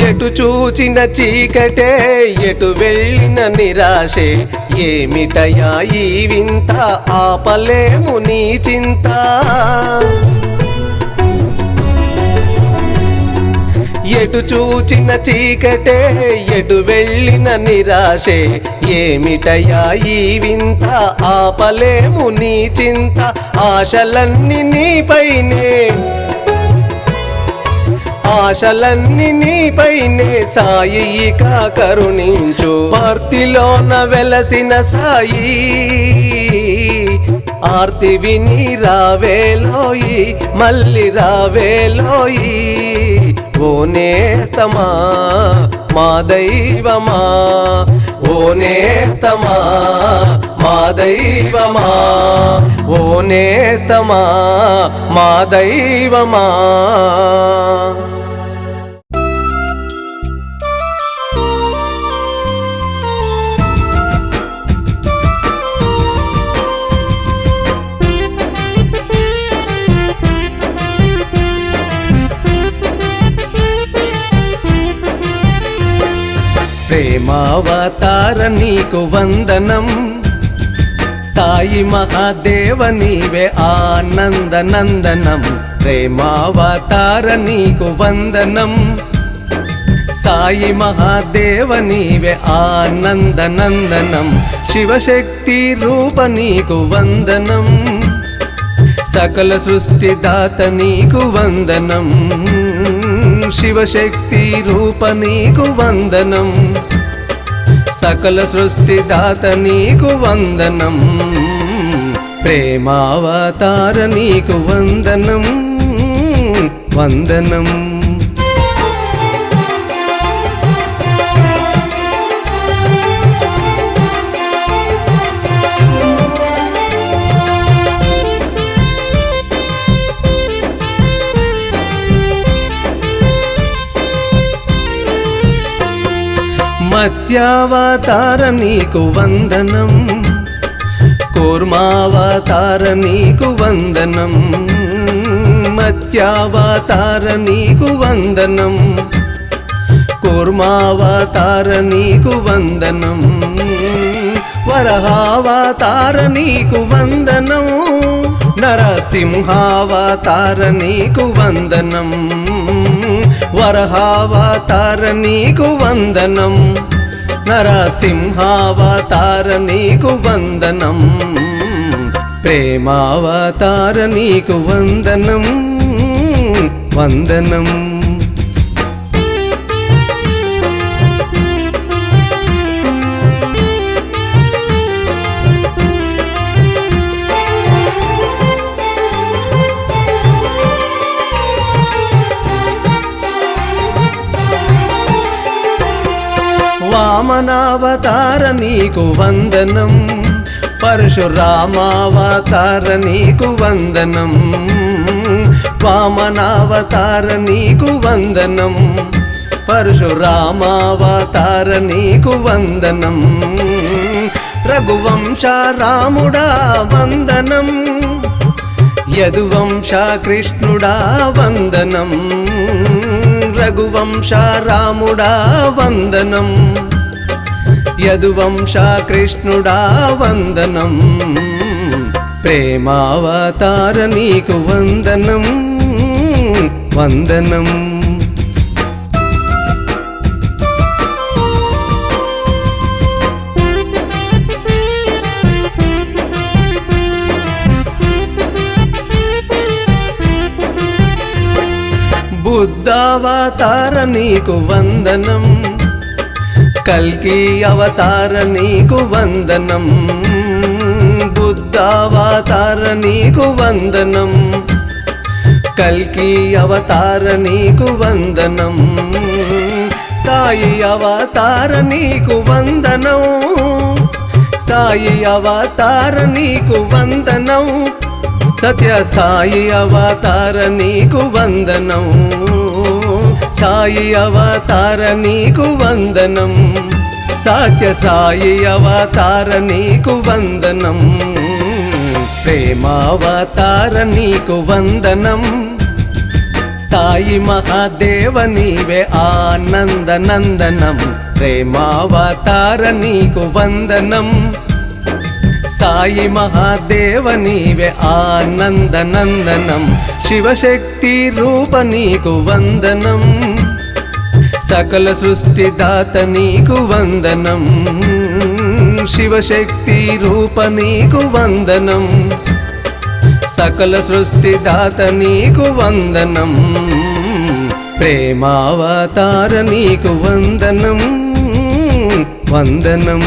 ఎటు చూచిన చీకటే, ఎటు వెళ్ళిన నిరాశే, ఏమిటయా ఈ వింత ఆపలేము నీ చింత. ఎటు చూచిన చీకటే ఎటు వెళ్ళిన నిరాశే ఏమిటయా ఈ వింత ఆపలేము నీ చింత ఆశలన్నీ నీపైనే ఆశలన్నీ నీపైనే సాయి ఇక కరుణించు భర్తిలోన వెలసిన సాయి ఆర్తి విని రావేలోయి మళ్ళీ రావేలోయి ఓ నేస్తమా మా దైవమా ఓ నేస్తమా మా దైవమా ఓ నేస్తమా మా దైవమా. ప్రేమావతార నీకు వందనం సాయి మహాదేవ నీవే ఆనంద నందనం ప్రేమావతార నీకు వందనం సాయి మహాదేవ నీవే ఆనంద నందనం శివశక్తి రూప నీకు వందనం సకల సృష్టి దాత నీకు వందనం శివశక్తి రూప నీకు వందనం సకల సృష్టి దాత నీకు వందనం ప్రేమావతార నీకు వందనం వందనం. మత్స్యావతార నీకు వందనం కూర్మావతార నీకు వందనం మత్స్యావతార నీకు వందనం కూర్మావతార నీకు వందనం వరహావతార నీకు వందనం నరసింహావతార నీకు వందనం వరహావతార నీకు వందనం నరసింహావతార నీకు వందనం ప్రేమావతార నీకు వందనం వందనం. వామనావతార నీకు వందనం పరశురామావతార నీకు వందనం వామనావతార నీకు వందనం పరశురామావతార నీకు వందనం రఘువంశ రాముడా వందనం యదువంశ కృష్ణుడా వందనం రఘువంశ రాముడా వందనం యదువంశ కృష్ణుడా వందనం ప్రేమావతార నీకు వందనం వందనం. బుద్ధావతార నీకు వందనం కల్కి అవతార నీకు వందనం బుద్ధావతార నీకు వందనం కల్కి అవతార నీకు వందనం సాయి అవతార నీకు వందనం సాయి అవతార నీకు వందనం సత్య సాయి అవతార నీకు వందనం సాయి అవతార నీకు వందనం సత్య సాయి అవతార నీకు వందనం ప్రేమావతార నీకు వందనం సాయి మహాదేవ నీవే ఆనంద నందనం ప్రేమావతార నీకు వందనం సాయి మహాదేవ నీవే ఆనంద నందనం శివశక్తి రూప నీకు వందనం సకల సృష్టిదాత నీకు వందనం శివశక్తి రూప నీకు వందనం సకల సృష్టిదాత నీకు వందనం ప్రేమావతార నీకు వందనం వందనం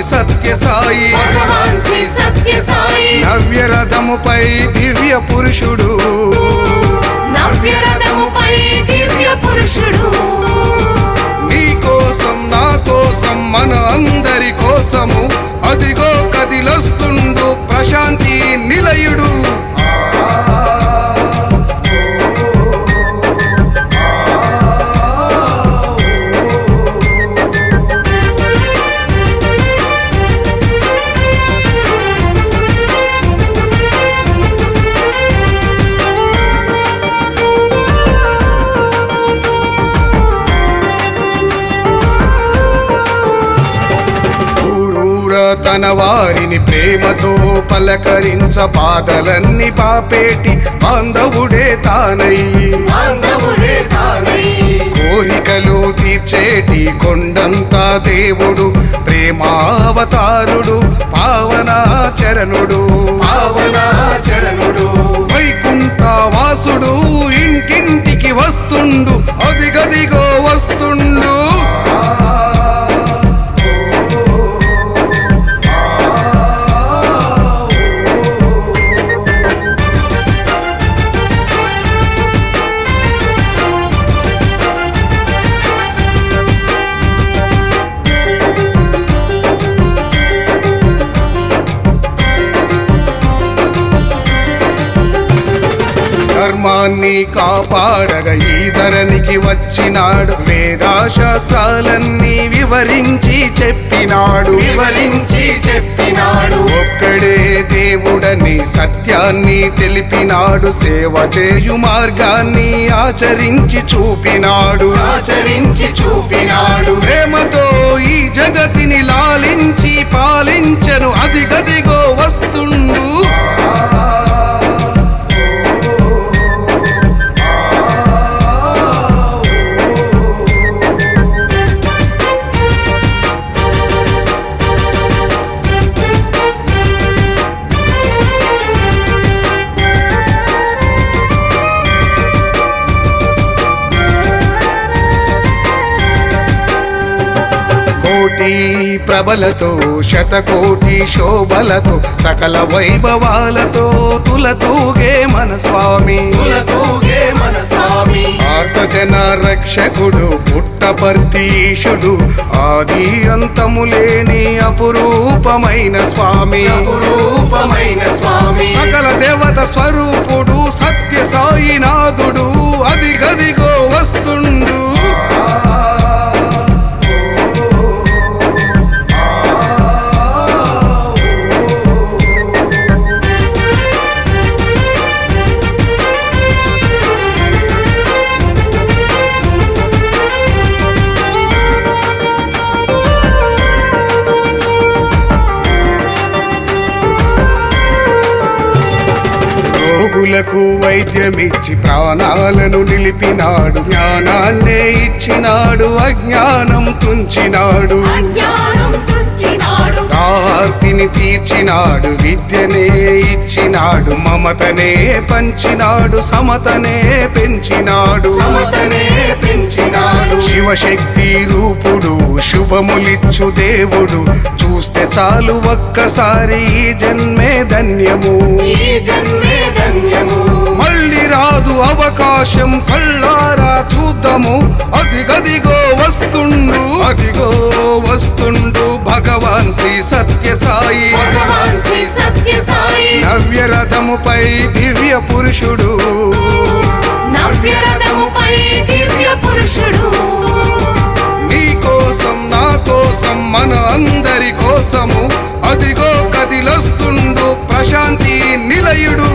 సత్య సాయి భగవాన్ శ్రీ సత్య సాయి నవ్య రథముపై దివ్య పురుషుడు నవ్య రథముపై దివ్య పురుషుడు నీ కోసం నా కోసం మన అందరి కోసము అదిగో కదిలొస్తుండు ప్రశాంతి నిలయుడు తన వారిని ప్రేమతో పలకరించ బాధలన్నీ పాపేటి బాంధవుడే తానయ్యి కోరికలు తీర్చేటి కొండంతా దేవుడు ప్రేమావతారుడు పావనాచరణుడు వైకుంఠ వాసుడు ఇంటింటికి వస్తుండు అదిగదిగో వస్తుండు ధర్మాన్ని కాపాడగా ఈ ధరణికి వచ్చినాడు వేదాశాస్త్రాలన్నీ వివరించి చెప్పినాడు ఒక్కడే దేవుడని సత్యాన్ని తెలిపినాడు సేవ చేయు మార్గాన్ని ఆచరించి చూపినాడు ప్రేమతో ఈ జగతిని లాలించి పాలించను అదిగదిగో వస్తుండు కోటి ప్రభలతో శతకోటి శోభలతో సకల వైభవాలతో తులతూగే మన స్వామి ఆర్తజన రక్షకుడు పుట్టపర్తీశుడు ఆది అంతము లేని అపురూపమైన స్వామి సకల దేవత స్వరూపుడు సత్య సాయినాథుడు అదిగదిగో వస్తుండు రోగులకు వైద్యమిచ్చి ప్రాణాలను నిలిపినాడు జ్ఞానాన్నే ఇచ్చినాడు అజ్ఞానం తుంచినాడు ఆర్తిని తీర్చినాడు విద్యనే ఇచ్చినాడు మమతనే పంచినాడు సమతనే పెంచినాడు శివశక్తి రూపుడు శుభములిచ్చు దేవుడు చూస్తే చాలు ఒక్కసారి ఈ జన్మే ధన్యము మళ్ళీ రాదు అవకాశం కళ్ళారా చూద్దాము అదిగదిగో వస్తుండు భగవాన్ శ్రీ సత్య సాయి నవ్య రథముపై దివ్య పురుషుడు నీ కోసం నా కోసం మన అందరి కోసము అదిగో కదిలొస్తుండు ప్రశాంతి నిలయుడు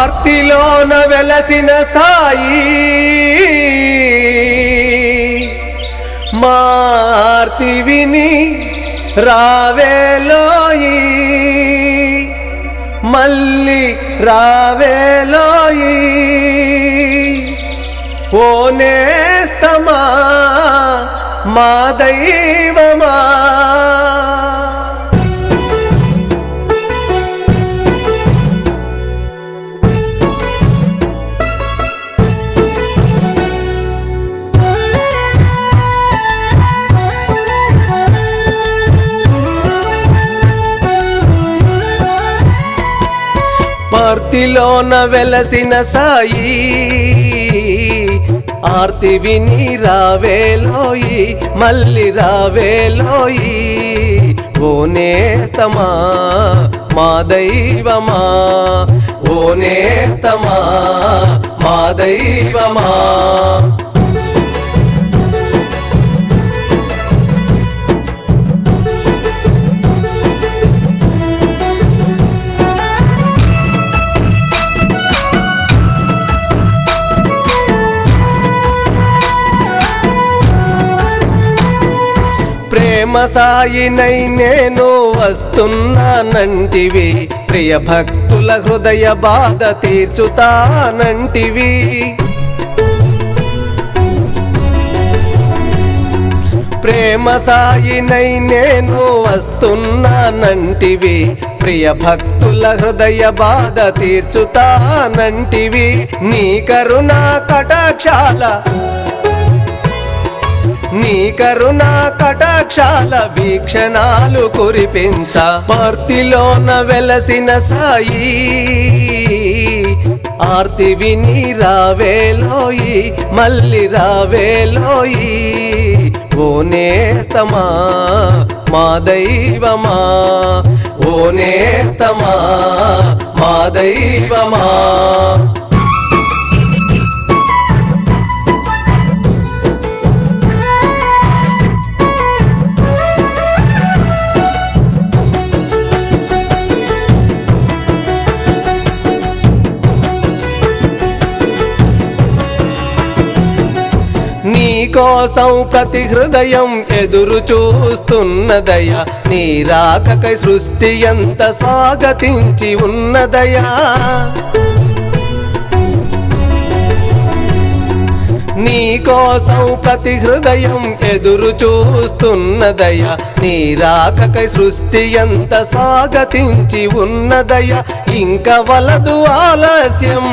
ఆర్తిలోన వెలసిన సాయి మార్తి విని రావేలోయి మళ్ళీ రావేలోయి ఓ నేస్తమా మా దైవమా ఆర్తిలోన వెలసిన సాయి ఆర్తి విని రావేలోయి మళ్ళీ రావేలోయి ఓ నేస్తమా మా దైవమా ఓ నేస్తమా మా దైవమా ప్రేమ సాయినై నేను వస్తున్నానంటివి ప్రియ భక్తుల హృదయ బాధ తీర్చుతానంటివి ప్రేమ సాయినై నేను వస్తున్నానంటివి ప్రియ భక్తుల హృదయ బాధ తీర్చుతానంటివి నీ కరుణా కటాక్షాల నీ కరుణా కటాక్షాల వీక్షణాలు కురిపించ ఆర్తిలోన వెలసిన సాయి ఆర్తి విని రావేలోయి మళ్ళీ రావేలోయి ఓ నేస్తమా మా దైవమా ఓ నేస్తమా మా దైవమా నీ కోసం ప్రతి హృదయం ఎదురు చూస్తున్నదయా నీ రాకకై సృష్టి ఎంత స్వాగతించి ఉన్నదయా నీ కోసం ప్రతి హృదయం ఎదురు చూస్తున్నదయా నీ రాకకై సృష్టి ఎంత స్వాగతించి ఉన్నదయా ఇంక వలదు ఆలస్యం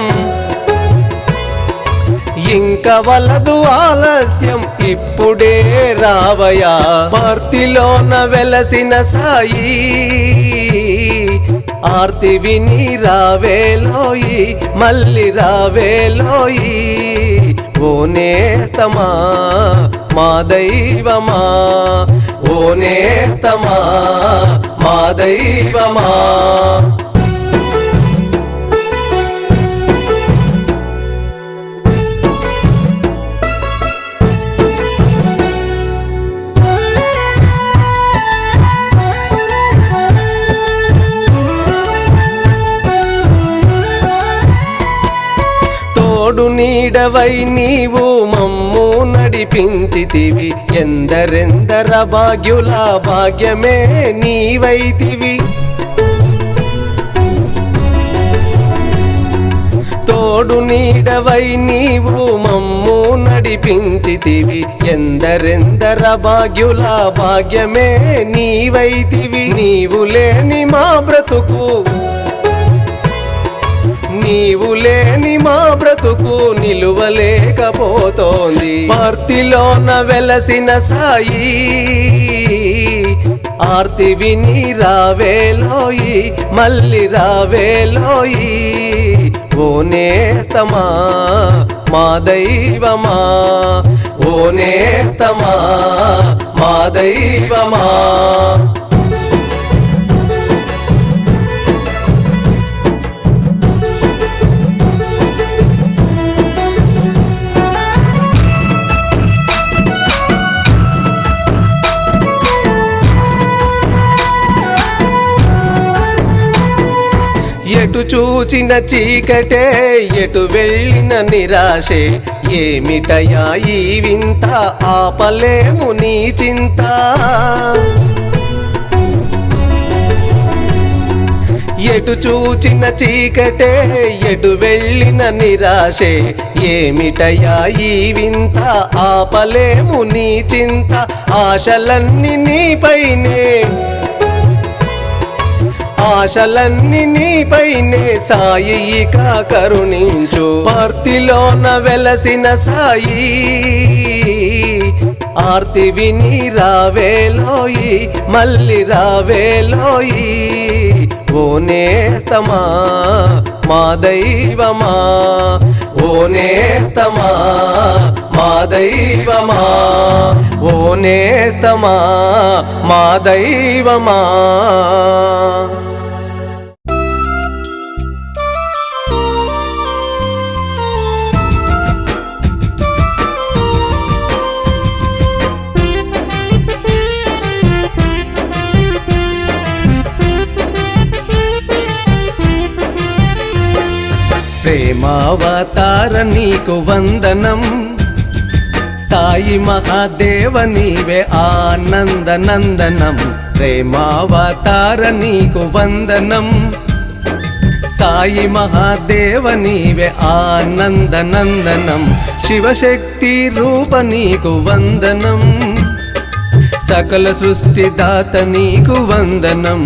ఇంక వలదు ఆలస్యం ఇప్పుడే రావయా ఆర్తిలోన వెలసిన సాయి ఆర్తి విని రావేలోయి మళ్ళీ రావేలోయి ఓ నేస్తమా మా దైవమా ఓ నేస్తమా మా దైవమా తోడు నీడవై నీవు మమ్ము నడిపించితివి ఎందరెందర భాగ్యుల భాగ్యమే నీవైతివి తోడు నీడవై నీవు మమ్ము నడిపించితివి ఎందరెందర భాగ్యుల భాగ్యమే నీవైతివి నీవు లేని మా బ్రతుకు నీవు లేని మా బ్రతుకు నిలువలేకపోతోంది ఆర్తిలోన వెలసిన సాయి ఆర్తి విని రావేలోయి మళ్ళీ రావేలోయి ఓ నేస్తమా మా దైవమా ఓ నేస్తమా మా దైవమా ఎటు చూచిన చీకటే ఎటు వెళ్ళిన నిరాశే ఏమిటయా ఈ వింత ఆపలేము నీ చింత ఎటు చూచిన చీకటే ఎటు వెళ్ళిన నిరాశే ఏమిటయా ఈ వింత ఆపలేము నీ చింత ఆశలన్నీ నీపైనే ఆశలన్నీ నీపైనే సాయి ఇక కరుణించు పార్తిలోన వెలసిన సాయి ఆర్తి విని రావేలోయి మళ్ళీ రావేలోయి ఓ నేస్తమా మా దైవమా ఓ నేస్తమా మా దైవమా ఓ నేస్తమా మా దైవమా ప్రేమావతార నీకు వందనం సాయి మహాదేవ నీవే ఆనందనందనం ప్రేమావతార నీకు వందనం సాయి మహాదేవ నీవే ఆనందనందనం శివశక్తి రూప నీకు వందనం సకల సృష్టి దాత నీకు వందనం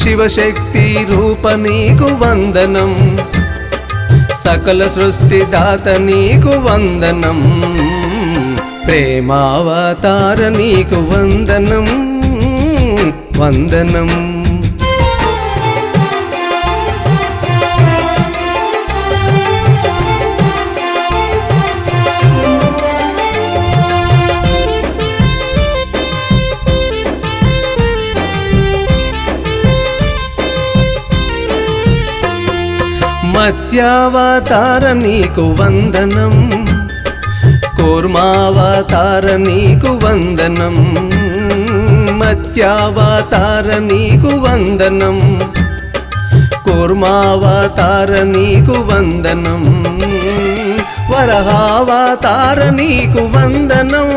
శివశక్తి రూప నీకు వందనం సకల సృష్టి దాత నీకు వందనం ప్రేమావతార నీకు వందనం వందనం మత్స్యావతార నీకు వందనం కూర్మావతార నీకు వందనం మత్స్యావతార నీకు వందనం కూర్మావతార నీకు వందనం వరహావతార నీకు వందనం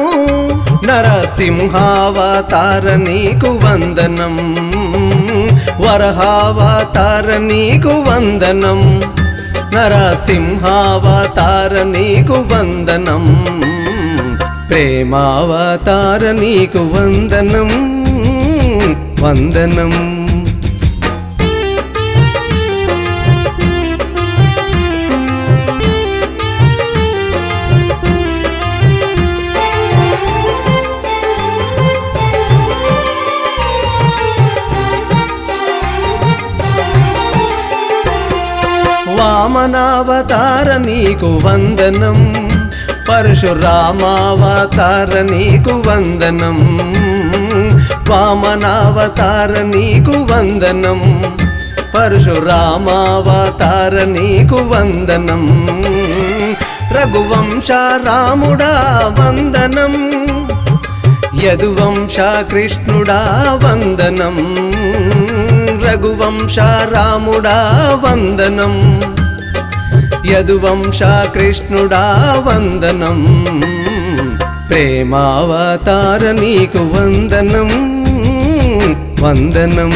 నరసింహావతార నీకు వందనం వరహావతార నీకు వందనం నరసింహావతార నీకు వందనం ప్రేమావతార నీకు వందనం వందనం వామనావతార నీకు వందనం పరశురామావతార నీకు వందనం వామనావతార నీకు వందనం పరశురామావతార నీకు వందనం రఘువంశ రాముడా వందనం యదువంశ కృష్ణుడా వందనం రఘువంశ రాముడా వందనం యదువంశ కృష్ణుడా వందనం ప్రేమావతార నీకు వందనం వందనం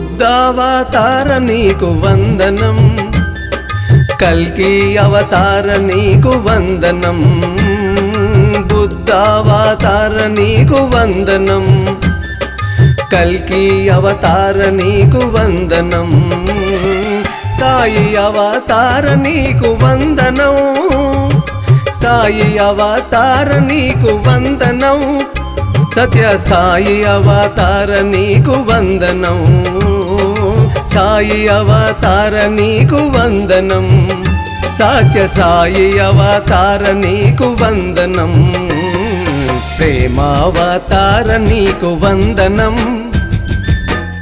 బుద్ధావతార నీకు వందనం కల్కి అవతార నీకు వందనం బుద్ధావతార నీకు వందనం కల్కి అవతార నీకు వందనం సాయి అవతార నీకు వందనం సాయి అవతార నీకు వందనం సత్య సాయి అవతార నీకు వందనం సాయి అవతార నీకు వందనం సత్య సాయి అవతార నీకు వందనం ప్రేమావతార నీకు వందనం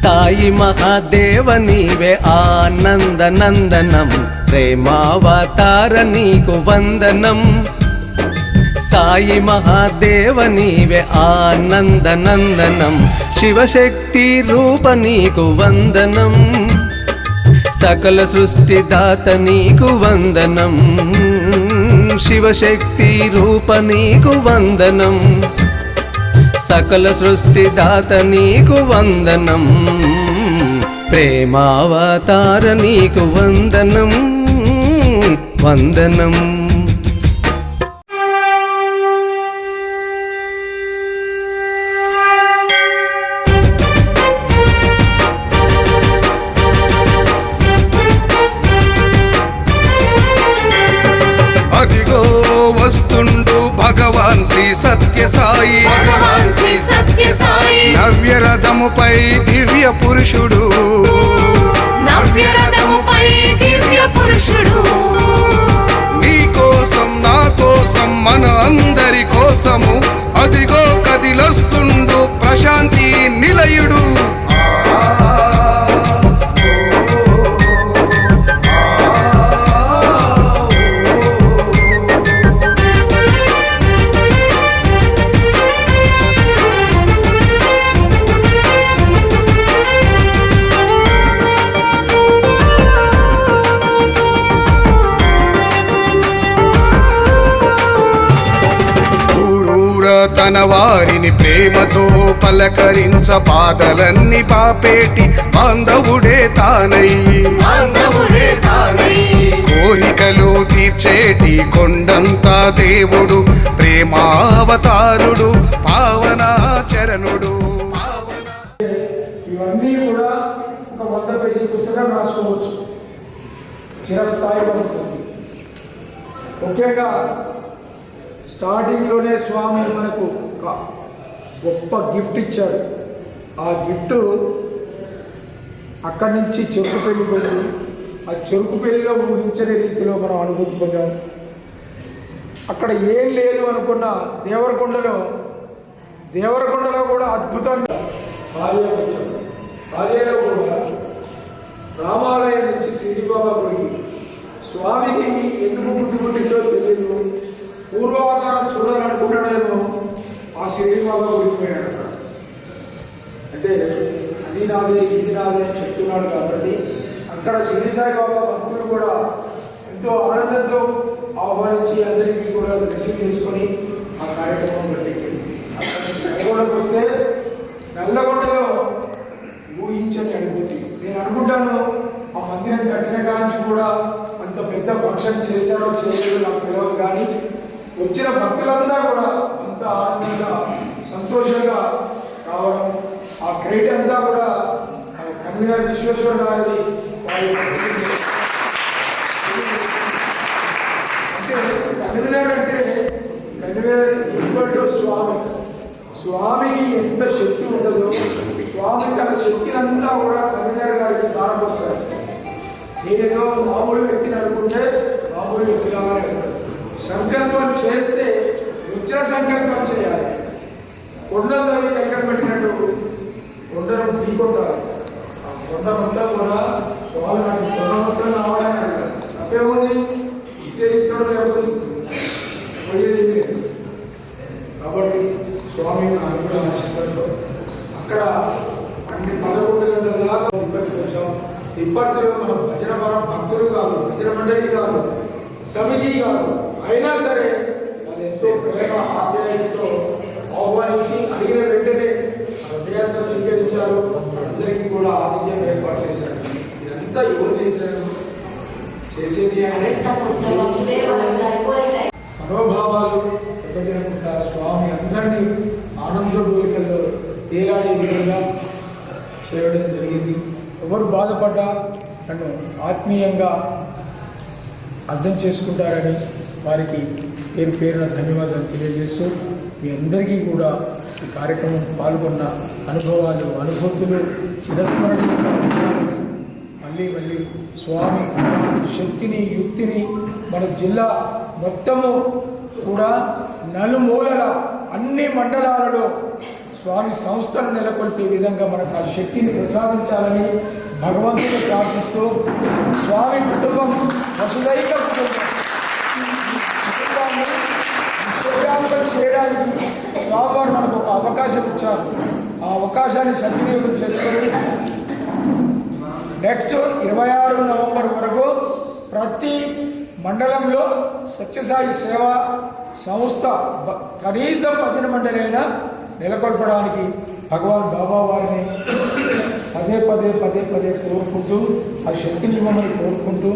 సాయి మహాదేవ నీవే ఆనంద నందనం ప్రేమావతార నీకు వందనం సాయి మహాదేవ నీవే ఆనంద నందనం శివశక్తి రూప నీకు వందనం సకల సృష్టి దాత నీకు వందనం శివశక్తి రూప నీకు వందనం సకల సృష్టి దాత నీకు వందనం ప్రేమావతార నీకు వందనం వందనం అదిగో వస్తుండు భగవాన్ శ్రీ సత్య సాయి భగవాన్ శ్రీ సత్య సాయి నవ్యరథముపై దివ్య పురుషుడు నవ్యరథముపై దివ్య పురుషుడు నీ కోసం నా కోసం మన అందరి కోసము అదిగో కదిలొస్తుండు ప్రశాంతి నిలయుడు తన వారిని ప్రేమతో పలకరించ బాధలన్నీ పాపేటి బాంధవుడే తానయ్యి కోరికలు తీర్చేటి కొండంతా దేవుడు ప్రేమావతారుడు పావనాచరణుడు ఇవన్నీ కూడా ఒక 100 పేజీ పుస్తకం రాసుకోవచ్చు. చిరస్థాయిలో ఉంటుంది. ముఖ్యంగా స్టార్టింగ్లోనే స్వామి మనకు ఒక గొప్ప గిఫ్ట్ ఇచ్చాడు. ఆ గిఫ్ట్ అక్కడి నుంచి చెరుకు పెళ్లి పోయింది. ఆ చెరుకు పెళ్లిలో ఊహించని రీతిలో మనం అనుభూతి పొందాం. అక్కడ ఏం లేదు అనుకున్న దేవరకొండలో కూడా అద్భుతంగా ఆలయంలో కూడా రామాలయం నుంచి శ్రీబాబా గుడికి స్వామికి ఎందుకు బుద్ధి పుట్టిందో తెలియదు. పూర్వావతారం చూడాలనుకుంటాడేమో ఆ శ్రీబాబా గుడిపోయాడు. అంటే అది నాదే ఇది నాదే అని చెప్తున్నాడు. కాబట్టి అక్కడ శ్రీ సాయిబాబా భక్తులు కూడా ఎంతో ఆనందంతో ఆహ్వానించి అందరికీ కూడా రిసీవ్ చేసుకొని ఆ కార్యక్రమం పెట్టింది. నల్లగొండకు వస్తే నల్లగొండలో ఊహించని అనుభూతి. నేను అనుకుంటాను ఆ మందిరం కట్టిన కాంచి కూడా అంత పెద్ద ఫంక్షన్ చేశారో చేయలేదో నాకు తెలియదు. కానీ వచ్చిన భక్తులంతా కూడా అంత ఆనందంగా సంతోషంగా రావడం, ఆ క్రెడిట్ అంతా కూడా కన్వీనర్ విశ్వేశ్వర గారి అంటే కన్వీనర్ అంటే కన్వీనర్ ఈక్వల్ టు స్వామి. స్వామికి ఎంత శక్తి ఉండదో స్వామి తన శక్తిని అంతా కూడా కన్వీనర్ గారికి దారపోస్తారు. నేనేదో మామూలు వ్యక్తిని అనుకుంటే మామూలు వ్యక్తిలాగానే ఉంటాడు. సంకల్పం చేస్తే వజ్ర సంకల్పం చేయాలి. కొండలు ఎక్కడ పెట్టినట్టు కొండను ఢీకొట్టాలి. ఆ కొండమంతా కూడా స్వామి నాకు కొండ మొత్తం రావాలని అడిగారు. తప్పేముంది, ఇస్తే ఇస్తాడు లేకపోతే పోయేది లేదు. కాబట్టి స్వామి అనుగ్రహం ఆశిస్తాడు. అక్కడ అన్ని 11 గంటల దాకా తిప్పతికి వచ్చాం. తిప్పతిలో మనం భజన భక్తులు కాదు, భజన మండలి కాదు, సమితి కాదు. అయినా సరే వాళ్ళు ఎంతో ప్రేమ ఆప్యాయతతో ఆహ్వానించి అడిగిన వెంటనే రథయాత్ర స్వీకరించారు. అందరికీ కూడా ఆతిథ్యం ఏర్పాటు చేశారు. ఇదంతా ఎవరు చేశారు? చేసేది అంటే మనోభావాలు దెబ్బతినకుండా స్వామి అందరినీ ఆనంద కోరికల్లో తేలాడే విధంగా చేయడం జరిగింది. ఎవరు బాధపడ్డా నన్ను ఆత్మీయంగా అర్థం చేసుకుంటారని వారికి పేరు పేరున ధన్యవాదాలు తెలియజేస్తూ మీ అందరికీ కూడా ఈ కార్యక్రమం పాల్గొన్న అనుభవాలు అనుభూతులు చిరస్మరణీయంగా ఉండాలని మళ్ళీ స్వామి శక్తిని యుక్తిని మన జిల్లా మొత్తము కూడా నలుమూలల అన్ని మండలాలలో స్వామి సంస్థను నెలకొల్పే విధంగా మనకు ఆ శక్తిని ప్రసాదించాలని భగవంతుని ప్రార్థిస్తూ స్వామి కుటుంబం వసుదైక కుటుంబాన్ని విశ్వవ్యాప్తం చేయడానికి స్వామివారు మనకు ఒక అవకాశం ఇచ్చారు. ఆ అవకాశాన్ని సద్వినియోగం చేసుకొని నెక్స్ట్ 26 నవంబర్ వరకు ప్రతి మండలంలో సత్యసాయి సేవా సంస్థ కనీసం భజన మండలి అయినా నెలకొల్పడానికి భగవాన్ బాబా వారిని పదే పదే పదే పదే కోరుకుంటూ ఆ శక్తిని ఇవ్వమని కోరుకుంటూ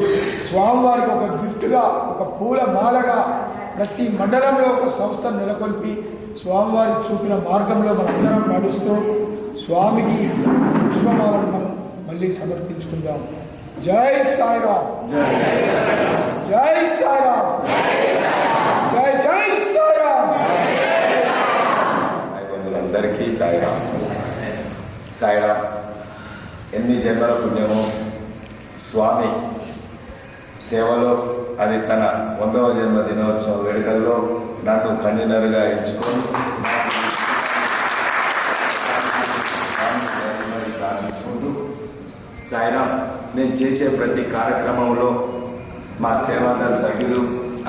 స్వామివారికి ఒక గిఫ్ట్గా ఒక పూల మాలగా ప్రతి మండలంలో ఒక సంస్థను నెలకొల్పి స్వామివారి చూపిన మార్గంలో మనందరం నడుస్తూ స్వామికి పుష్పమాలను మనం మళ్ళీ సమర్పించుకుందాం. జై సాయిరామ్, జై సాయిరామ్, జై జై సాయిరామ్. అందరికీ సాయిరామ్. సాయిరామ్. ఎన్ని జన్మల పుణ్యమో స్వామి సేవలో అది తన 100వ జన్మ దినోత్సవ వేడుకల్లో నన్ను కన్వీనర్గా ఎంచుకొని ప్రార్థించుకుంటూ సాయిరామ్, నేను చేసే ప్రతి కార్యక్రమంలో మా సేవాదళ సభ్యులు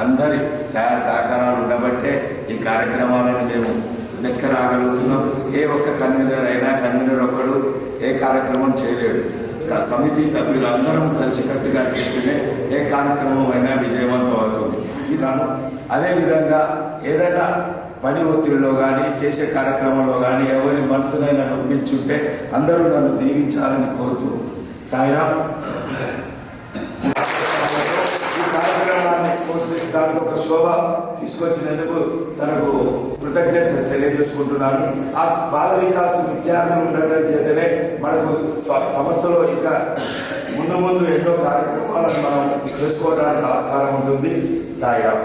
అందరి సహాయ సహకారాలు ఉండబట్టే ఈ కార్యక్రమాలను మేము లెక్క రాగలుగుతున్నాం. ఏ ఒక్క కన్వీనర్ అయినా కన్వీనర్ ఒక్కడు ఏ కార్యక్రమం చేయలేడు. సమితి సభ్యులు అందరం కలిసికట్టుగా చేసినే ఏ కార్యక్రమం అయినా విజయవంతం అవుతుంది. ఇలాను అదేవిధంగా ఏదైనా పని ఒత్తిడిలో కానీ చేసే కార్యక్రమంలో కానీ ఎవరి మనసునైనా నొప్పించుంటే అందరూ నన్ను దీవించాలని కోరుతూ సాయిరామ్ ఈ కార్యక్రమాన్ని దానికి ఒక శోభ తీసుకొచ్చినందుకు తనకు కృతజ్ఞత తెలియజేసుకుంటున్నాను. ఆ బాల వికాస్ విద్యార్థులు ఉండటం చేతనే మనకు సంస్థలో ఇంకా ముందు ముందు ఎన్నో కార్యక్రమాలను మనం చేసుకోవడానికి ఆస్కారం ఉంటుంది. సాయిరామ్.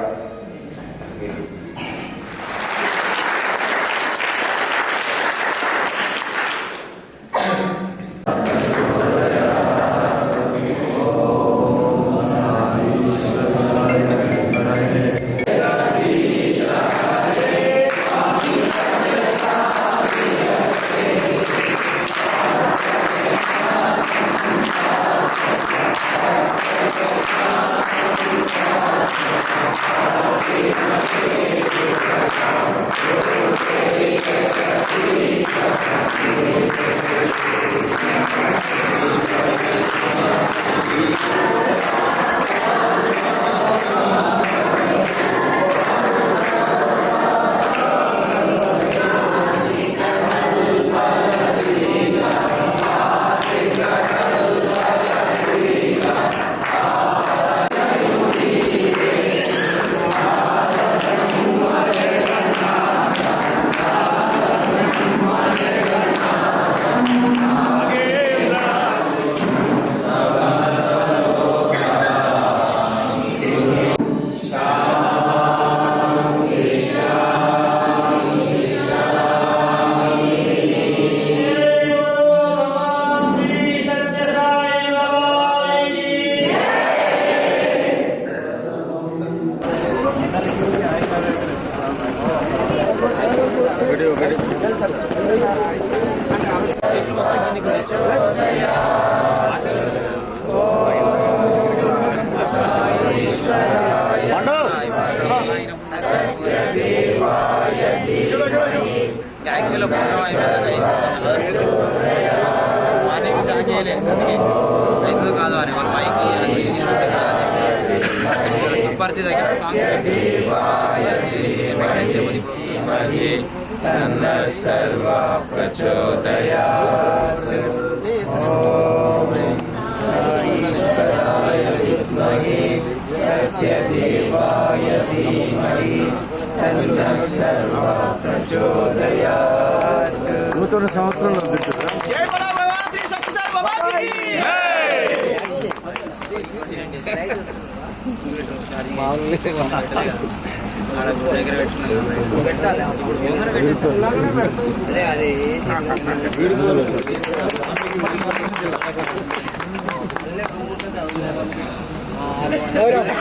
सर्वा प्रचोदयात् ईश्वराय विद्महे सत्यदेवाय धीमहि तन्नः सर्वा प्रचोदयात्. నూతన సంవత్సరంలో